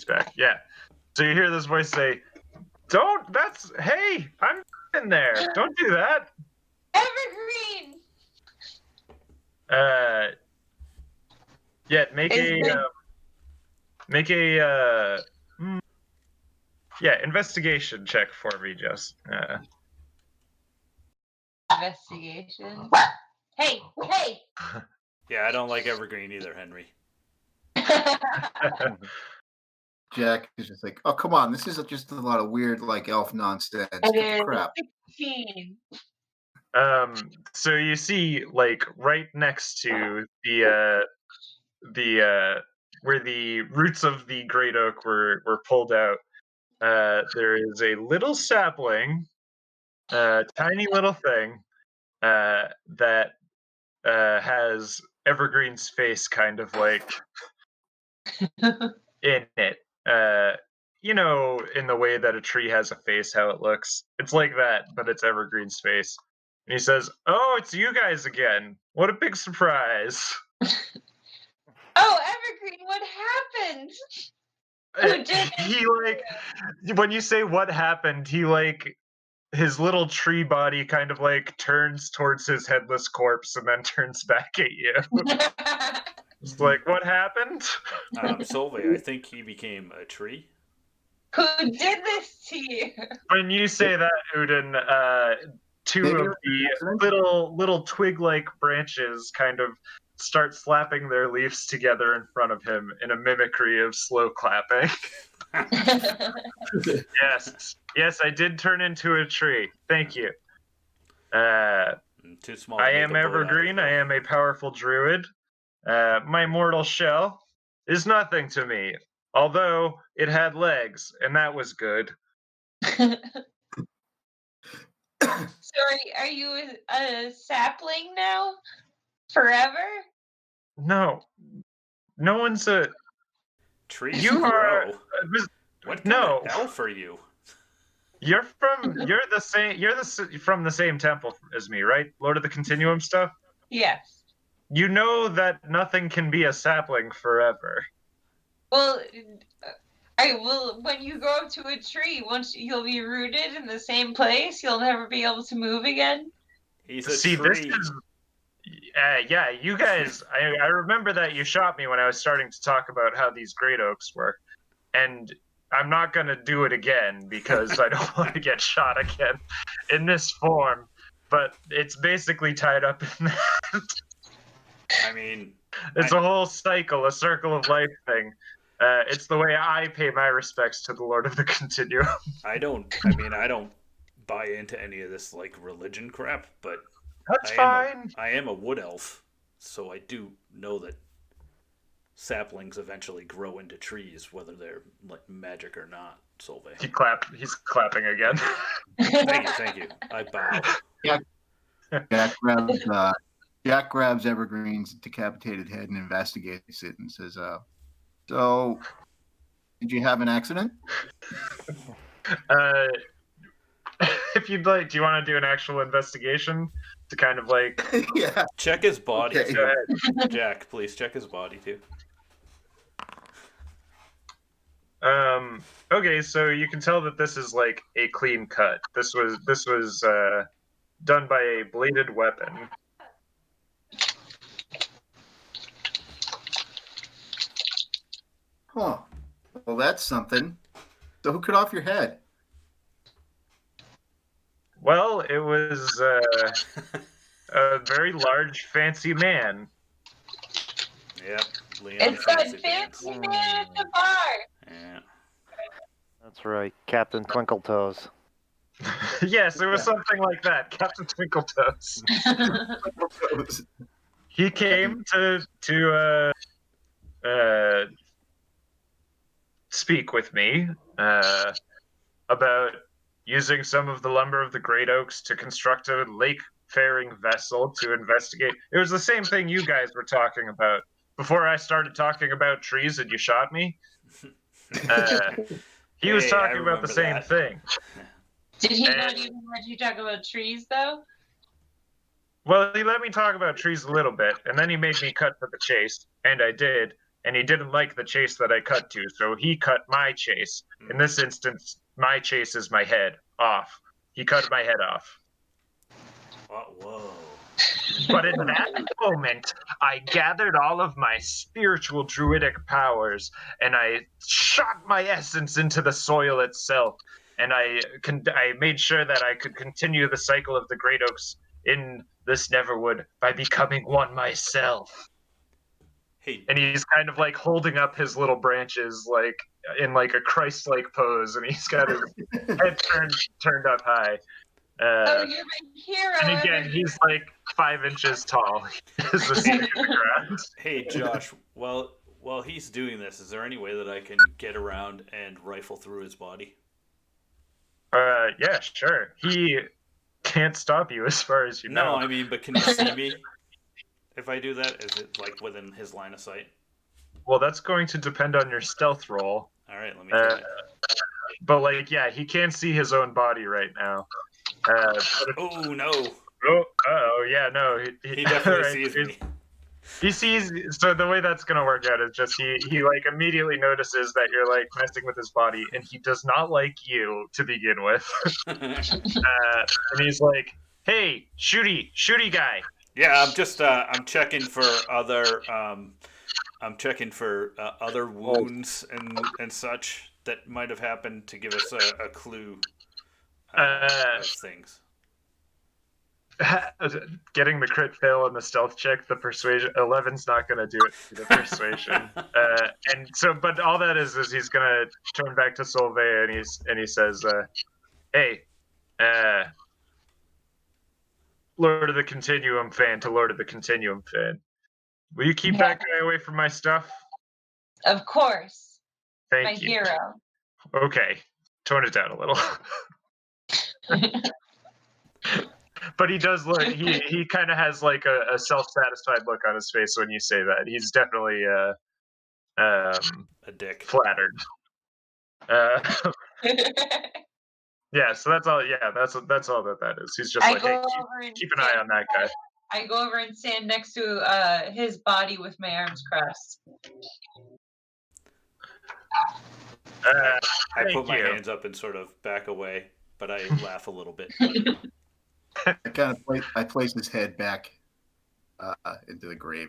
he's back. Yeah. So you hear this voice say, hey, I'm in there. Don't do that. Evergreen! Yeah, investigation check for me, Jess. Investigation. Hey! Yeah, I don't like Evergreen either, Henry. Jack is just like, oh, come on. This is just a lot of weird, like, elf nonsense. Cut the crap. 16. So you see, like, right next to the where the roots of the great oak were pulled out, there is a little sapling, tiny little thing, that has Evergreen's face kind of like in it. In the way that a tree has a face, how it looks. It's like that, but it's Evergreen's face. And he says, "Oh, it's you guys again. What a big surprise." Oh, Evergreen, what happened? Who did He, like, when you say what happened, he, like, his little tree body kind of, like, turns towards his headless corpse and then turns back at you. It's like, what happened? Solveig, I think he became a tree. Who did this to you? When you say that, Udin, two of the little twig-like branches kind of start slapping their leaves together in front of him in a mimicry of slow clapping. Yes, I did turn into a tree. Thank you. Too small. I am Evergreen. I am a powerful druid. My mortal shell is nothing to me, although it had legs, and that was good. So are you a sapling now? Forever? No one's a trees. You are. What kind No. of elf are you? You're the same. From the same temple as me, right? Lord of the Continuum stuff. Yes. You know that nothing can be a sapling forever. Well, when you grow up to a tree, once you'll be rooted in the same place, you'll never be able to move again. He's a tree. This is. Yeah, you guys. I remember that you shot me when I was starting to talk about how these great oaks work, and I'm not gonna do it again because I don't want to get shot again in this form. But it's basically tied up in that. I mean, it's a whole cycle, a circle of life thing. It's the way I pay my respects to the Lord of the Continuum. I don't buy into any of this like religion crap, but that's fine. I am a wood elf, so I do know that saplings eventually grow into trees, whether they're like magic or not. Solveig. He's clapping again. Thank you. I bow. Jack grabs Evergreen's decapitated head and investigates it and says, so, did you have an accident? If you'd like, do you want to do an actual investigation to kind of like... Yeah. Check his body, okay. too. Jack, please check his body, too. Okay, so you can tell that this is like a clean cut. This was done by a bladed weapon. Huh. Well, that's something. So who cut off your head? Well, it was a very large, fancy man. Yep. Leon it's that fancy man at the bar. Yeah. That's right, Captain Twinkletoes. Yes, it was something like that, Captain Twinkletoes. He came to speak with me about using some of the lumber of the great oaks to construct a lake-faring vessel to investigate. It was the same thing you guys were talking about before I started talking about trees and you shot me. He was talking about the same thing. Did he not even let you talk about trees, though? Well, he let me talk about trees a little bit, and then he made me cut for the chase, and I did. and he didn't like the chase that I cut to, so he cut my chase. In this instance, my chase is my head off. He cut my head off. Whoa. But in that moment, I gathered all of my spiritual druidic powers, and I shot my essence into the soil itself, and I made sure that I could continue the cycle of the Great Oaks in this Neverwood by becoming one myself. Hey, And he's kind of like holding up his little branches like in like a Christ-like pose, and he's got his head turned up high. Oh, you're my hero. And again, he's like 5 inches tall. He's a stick in the ground. hey, Josh. While he's doing this, is there any way that I can get around and rifle through his body? Yeah, sure. He can't stop you as far as you know. No, I mean, but can you see me? If I do that, is it like within his line of sight? Well, that's going to depend on your stealth roll. All right, let me try it. But like, yeah, he can't see his own body right now. Oh no! Oh, yeah, no. He definitely right, sees me. He sees. So the way that's gonna work out is just he like immediately notices that you're like messing with his body, and he does not like you to begin with. And he's like, "Hey, shooty guy." Yeah, I'm just I'm checking for other other wounds and such that might have happened to give us a clue of things. Getting the crit fail on the stealth check, the persuasion 11's not going to do it for the persuasion. And so, but all that is he's going to turn back to Solveig and he says, "Hey, Lord of the Continuum fan to Lord of the Continuum fan, will you keep that guy away from my stuff?" Of course. Thank my you. hero. Okay, tone it down a little. But he does look. He kind of has like a self-satisfied look on his face when you say that. He's definitely A dick. flattered. Yeah. So that's all. Yeah, that's all that is. He's just like, hey, keep an eye on that guy. I go over and stand next to his body with my arms crossed. I put my hands up and sort of back away, but I laugh a little bit. I place his head back into the grave.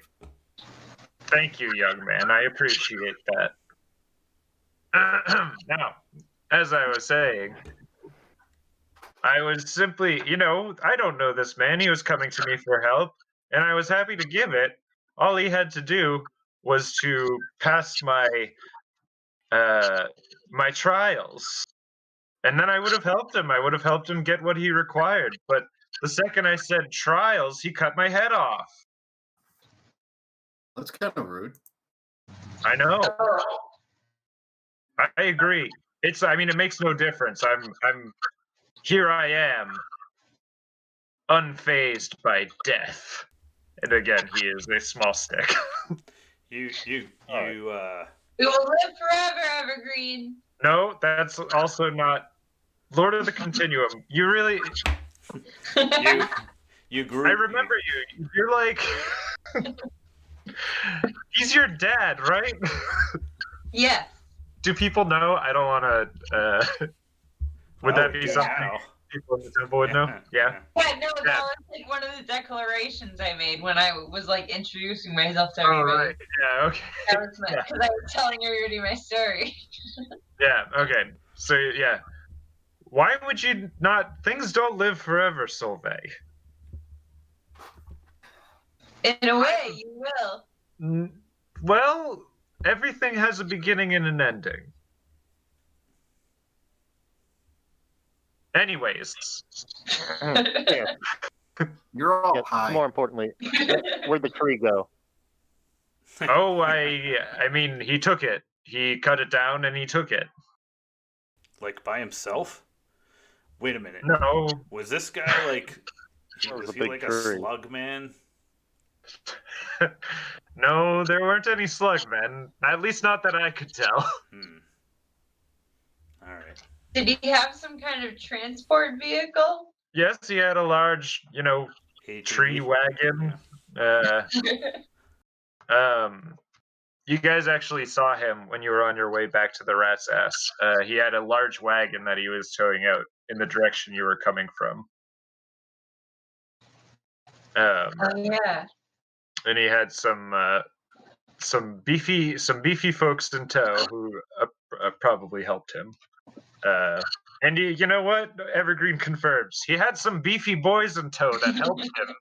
Thank you, young man. I appreciate that. Now, as I was saying, I was simply, I don't know this man. He was coming to me for help, and I was happy to give it. All he had to do was to pass my trials. And then I would have helped him. I would have helped him get what he required. But the second I said trials, he cut my head off. That's kind of rude. I know. I agree. It makes no difference. Here I am, unfazed by death. And again, he is a small stick. You We will live forever, Evergreen. No, that's also not Lord of the Continuum. You really you grew. I remember you. You're like he's your dad, right? Yes. Do people know? I don't want to. Would that be something people in the temple would know? Yeah. Yeah, no, that was like one of the declarations I made when I was like introducing myself to everybody. Oh, right. Yeah, okay. That was because I was telling everybody my story. Yeah, okay. So, yeah. Why would you not? Things don't live forever, Solveig. In a way, you will. Well, everything has a beginning and an ending. Anyways. Yeah. You're all high. More importantly, where'd the tree go? Oh, I mean, he took it. He cut it down and he took it. Like by himself? Wait a minute. No. Was this guy like? Was he like a slug man? No, there weren't any slug men. At least not that I could tell. All right. Did he have some kind of transport vehicle? Yes, he had a large, tree wagon. You guys actually saw him when you were on your way back to the rat's ass. He had a large wagon that he was towing out in the direction you were coming from. Oh yeah. And he had some beefy folks in tow who probably helped him. And you know what? Evergreen confirms he had some beefy boys in tow that helped him.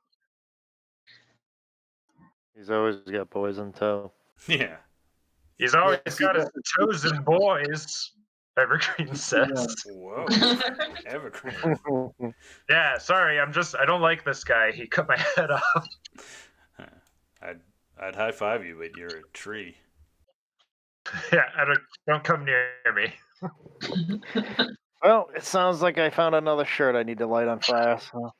He's always got boys in tow. Yeah. He's always Yes, got he his toes in boys. Evergreen says. Whoa. Evergreen. Yeah, sorry, I don't like this guy. He cut my head off. I'd high five you, but you're a tree. Yeah, don't come near me. Well, it sounds like I found another shirt I need to light on fire. So.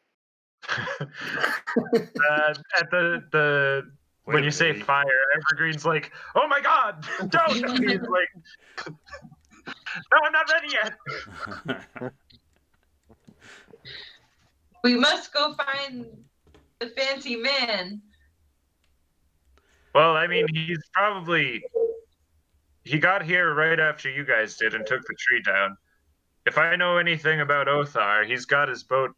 At the Wait when a you say minute. fire, Evergreen's like, "Oh my god, don't!" And he's like, "No, I'm not ready yet." We must go find the fancy man. Well, I mean, he got here right after you guys did and took the tree down. If I know anything about Othar, he's got his boat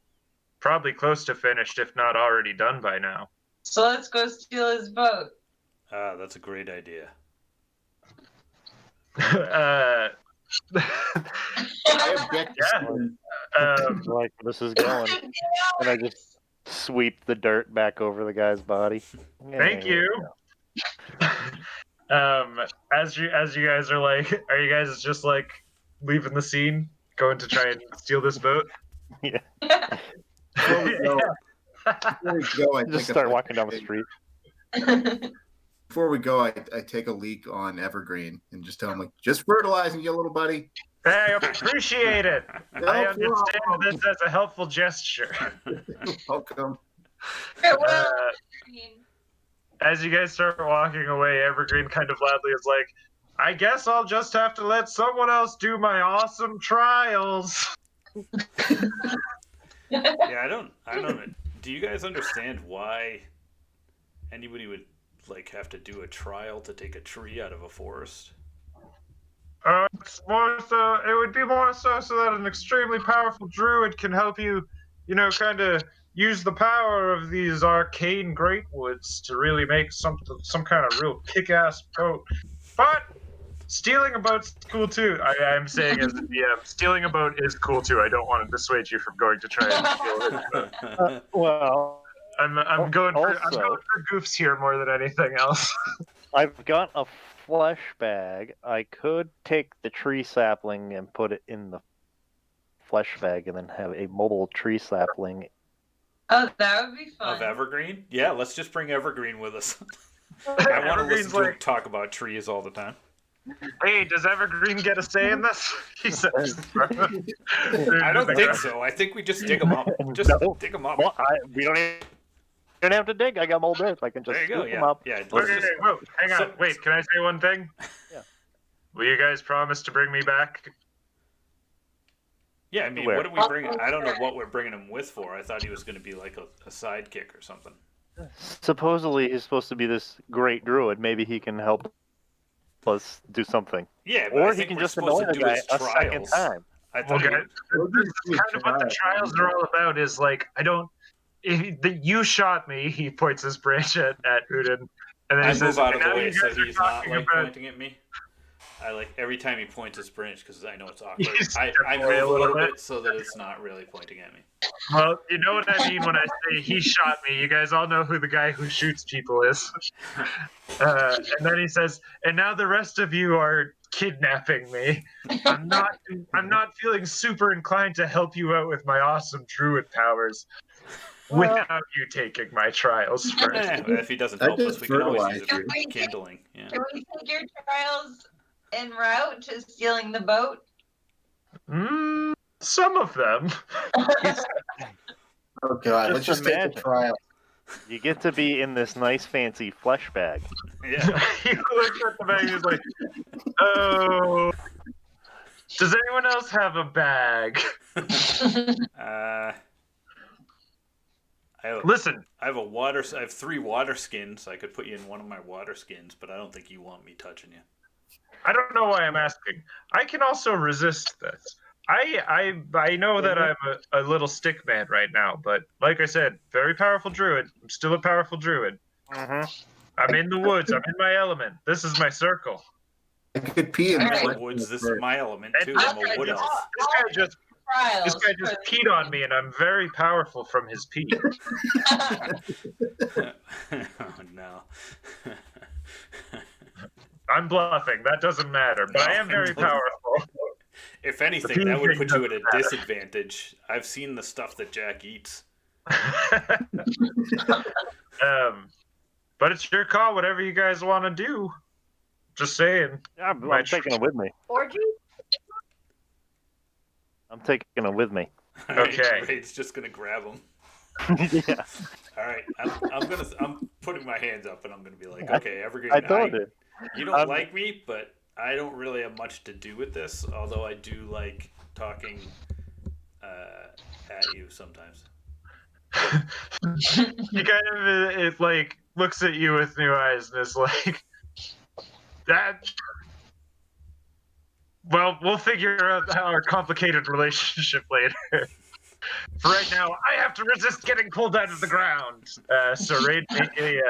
probably close to finished, if not already done by now. So let's go steal his boat. That's a great idea. I object to Yeah. stealing. Like this is going, and I just sweep the dirt back over the guy's body. Thank There you. we As you guys are you guys just like leaving the scene, going to try and steal this boat? Before we go, I Just take start walking down the street. Before we go, I take a leak on Evergreen and just tell him, like, just fertilizing you, little buddy. I appreciate it. No I understand problem. this as a helpful gesture. Welcome. As you guys start walking away, Evergreen kind of loudly is like, "I guess I'll just have to let someone else do my awesome trials." Yeah, I don't know. Do you guys understand why anybody would like have to do a trial to take a tree out of a forest? It's more so. It would be more so that an extremely powerful druid can help you, kind of use the power of these arcane great woods to really make some kind of real kick-ass boat. But stealing a boat's cool too. I'm saying as the DM, stealing a boat is cool too. I don't want to dissuade you from going to try and steal it. Well, I'm going for also- goofs here more than anything else. I've got a flesh bag. I could take the tree sapling and put it in the flesh bag, and then have a mobile tree sapling. Oh, that would be fun. Of Evergreen? Yeah, let's just bring Evergreen with us. I want to listen to him talk about trees all the time. Hey, does Evergreen get a say in this? He says. I don't think so. I think we just dig them up. Just No. dig them up. Well, we don't even have to dig. I got mold earth. I can just There you go. scoop them Yeah. up. Yeah. let's Okay, just- whoa, hang on. So- Wait, can I say one thing? Yeah. Will you guys promise to bring me back? Yeah, I mean, Where? what are we bringing? I don't know what we're bringing him with for. I thought he was going to be like a sidekick or something. Supposedly, he's supposed to be this great druid. Maybe he can help us do something. Yeah, but Or I he think can we're just supposed annoy to the do guy his a second trials. time. I thought Okay. we- This is kind of what the trials are all about. Is like, I don't. You shot me. He points his branch at Udin, and then I he says, move out of "And the now way you so guys are he's not talking like about." pointing at me. I like every time he points his branch because I know it's awkward. You I step move away a a little little bit. bit so that it's not really pointing at me. Well, you know what I mean when I say he shot me. You guys all know who the guy who shoots people is. And then he says, "And now the rest of you are kidnapping me. I'm not feeling super inclined to help you out with my awesome druid powers without you taking my trials first." If he doesn't I help us, just we can always use it for fertilized you. kindling. Yeah. Can we take your trials en route to stealing the boat? Some of them. Oh God, let's Just just take imagine. a trial. You get to be in this nice, fancy flesh bag. Yeah. He looks at the bag and he's like, "Oh, does anyone else have a bag?" Listen, I have 3 water skins. I could put you in one of my water skins, but I don't think you want me touching you. I don't know why I'm asking. I can also resist this. I know that I'm a little stick man right now, but like I said, very powerful druid. I'm still a powerful druid. Mm-hmm. I'm in the woods. I'm in my element. This is my circle. I could pee in I'm the in the flesh woods. This first. is my element And too. this I'm a wood elf. This Trials. guy just peed on me, and I'm very powerful from his pee. Oh no. I'm bluffing. That doesn't matter, but I am very powerful. If anything, The that would pee put thing you at a doesn't matter. disadvantage. I've seen the stuff that Jack eats. But it's your call. Whatever you guys want to do. Just saying. I'm My taking it with me. Orgy? I'm taking it with me. Okay. Raid's just gonna grab him. Yeah, All right, I'm putting my hands up and I'm gonna be like, okay, Evergreen, I told you. you don't like me, but I don't really have much to do with this. Although I do like talking at you sometimes. He kind of it like looks at you with new eyes and is like, that. Well, we'll figure out our complicated relationship later. For right now, I have to resist getting pulled out of the ground. So Raid, make a.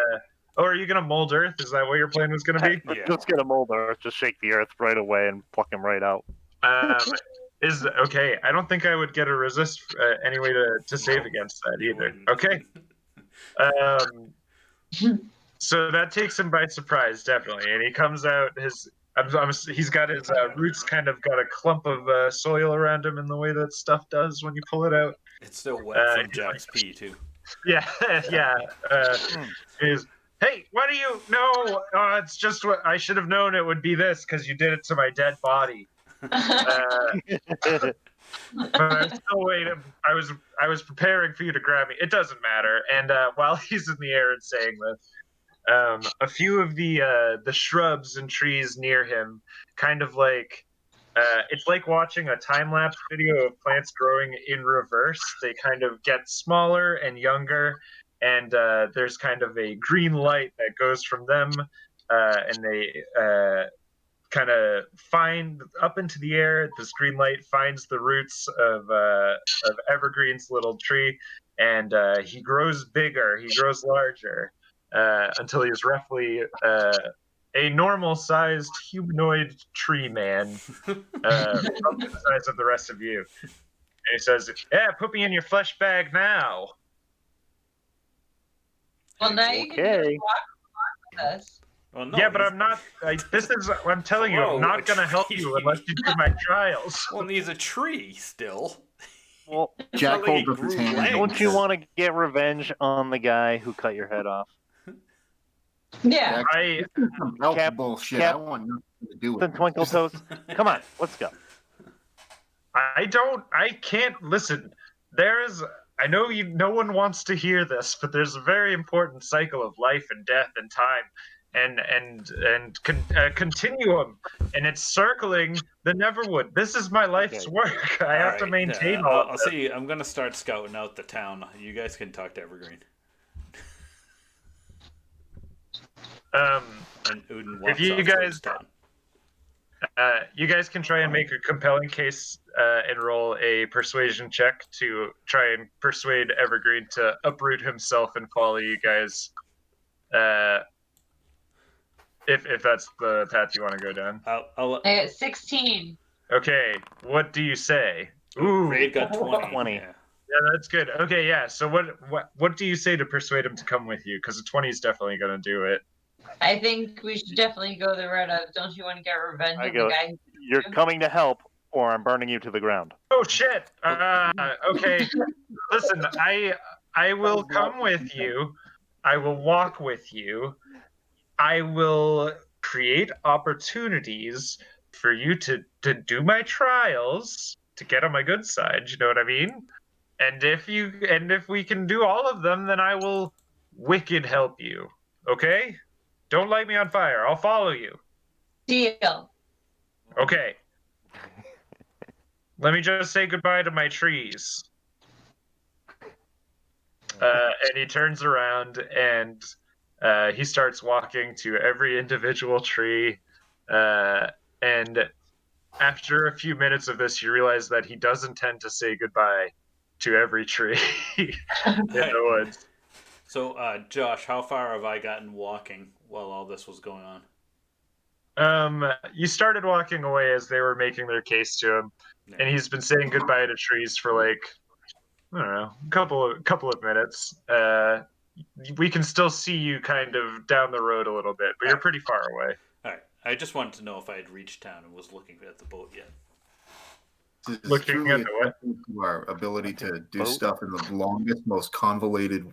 Oh, are you gonna mold Earth? Is that what your plan was gonna be? Yeah. Just get a mold earth, just shake the earth right away and pluck him right out. Is okay. I don't think I would get a resist any way to save against that You either. wouldn't. Okay. So that takes him by surprise, definitely, and he comes out. He's got his roots kind of got a clump of soil around him in the way that stuff does when you pull it out. It's still wet from Jack's pee too. Yeah, yeah. Is hey, what do you know? It's just what I should have known. It would be this because you did it to my dead body. But I'm still waiting. I was preparing for you to grab me. It doesn't matter. And while he's in the air and saying this, a few of the shrubs and trees near him, kind of like it's like watching a time lapse video of plants growing in reverse. They kind of get smaller and younger, and there's kind of a green light that goes from them, and they kind of find up into the air. This green light finds the roots of Evergreen's little tree, and he grows bigger. He grows larger until he's roughly a normal-sized humanoid tree man, roughly the size of the rest of you. And he says, "Yeah, put me in your flesh bag now." Well, now you can just Okay. walk with us. Well, no, Yeah, but he's- I'm not. I'm telling you, Hello, I'm not a going to help tree. you unless you do my trials. Well, he's a tree still. Well, Jack not like he holds up his grew hand. legs. don't you want to get revenge on the guy who cut your head off? Yeah. I Some elf Cap- bullshit. Cap- I want nothing to do with Then it. Twinkle Toes, come on, let's go. I can't listen. I know no one wants to hear this, but there's a very important cycle of life and death and time and continuum, and it's circling the Neverwood. This is my life's Okay. work. I have to maintain all I'll of this. see. I'm gonna start scouting out the town. You guys can talk to Evergreen. And Uden walks you off guys- towards town. You guys can try and make a compelling case and roll a persuasion check to try and persuade Evergreen to uproot himself and follow you guys. If that's the path you want to go down. I'll I got 16. Okay, what do you say? Ooh, Raid got 20. 20. Yeah. yeah, that's good. Okay, yeah. So what do you say to persuade him to come with you? Because a 20 is definitely going to do it. I think we should definitely go the route of, don't you want to get revenge I on go- the guy? You're coming to help, or I'm burning you to the ground. Oh shit! Okay, listen, I will come with you. I will walk with you. I will create opportunities for you to do my trials to get on my good side. You know what I mean? And if we can do all of them, then I will wicked help you. Okay? Don't light me on fire. I'll follow you. Deal. Okay. Let me just say goodbye to my trees. and he turns around and he starts walking to every individual tree. And after a few minutes of this, you realize that he does intend to say goodbye to every tree in the woods. So, Josh, how far have I gotten walking while all this was going on? You started walking away as they were making their case to him, and he's been saying goodbye to trees for like, I don't know, a couple of minutes. We can still see you kind of down the road a little bit, but you're pretty far away. All right. I just wanted to know if I had reached town and was looking at the boat yet. This is Looking truly at a the what? testament to our ability to do Boat? stuff in the longest, most convoluted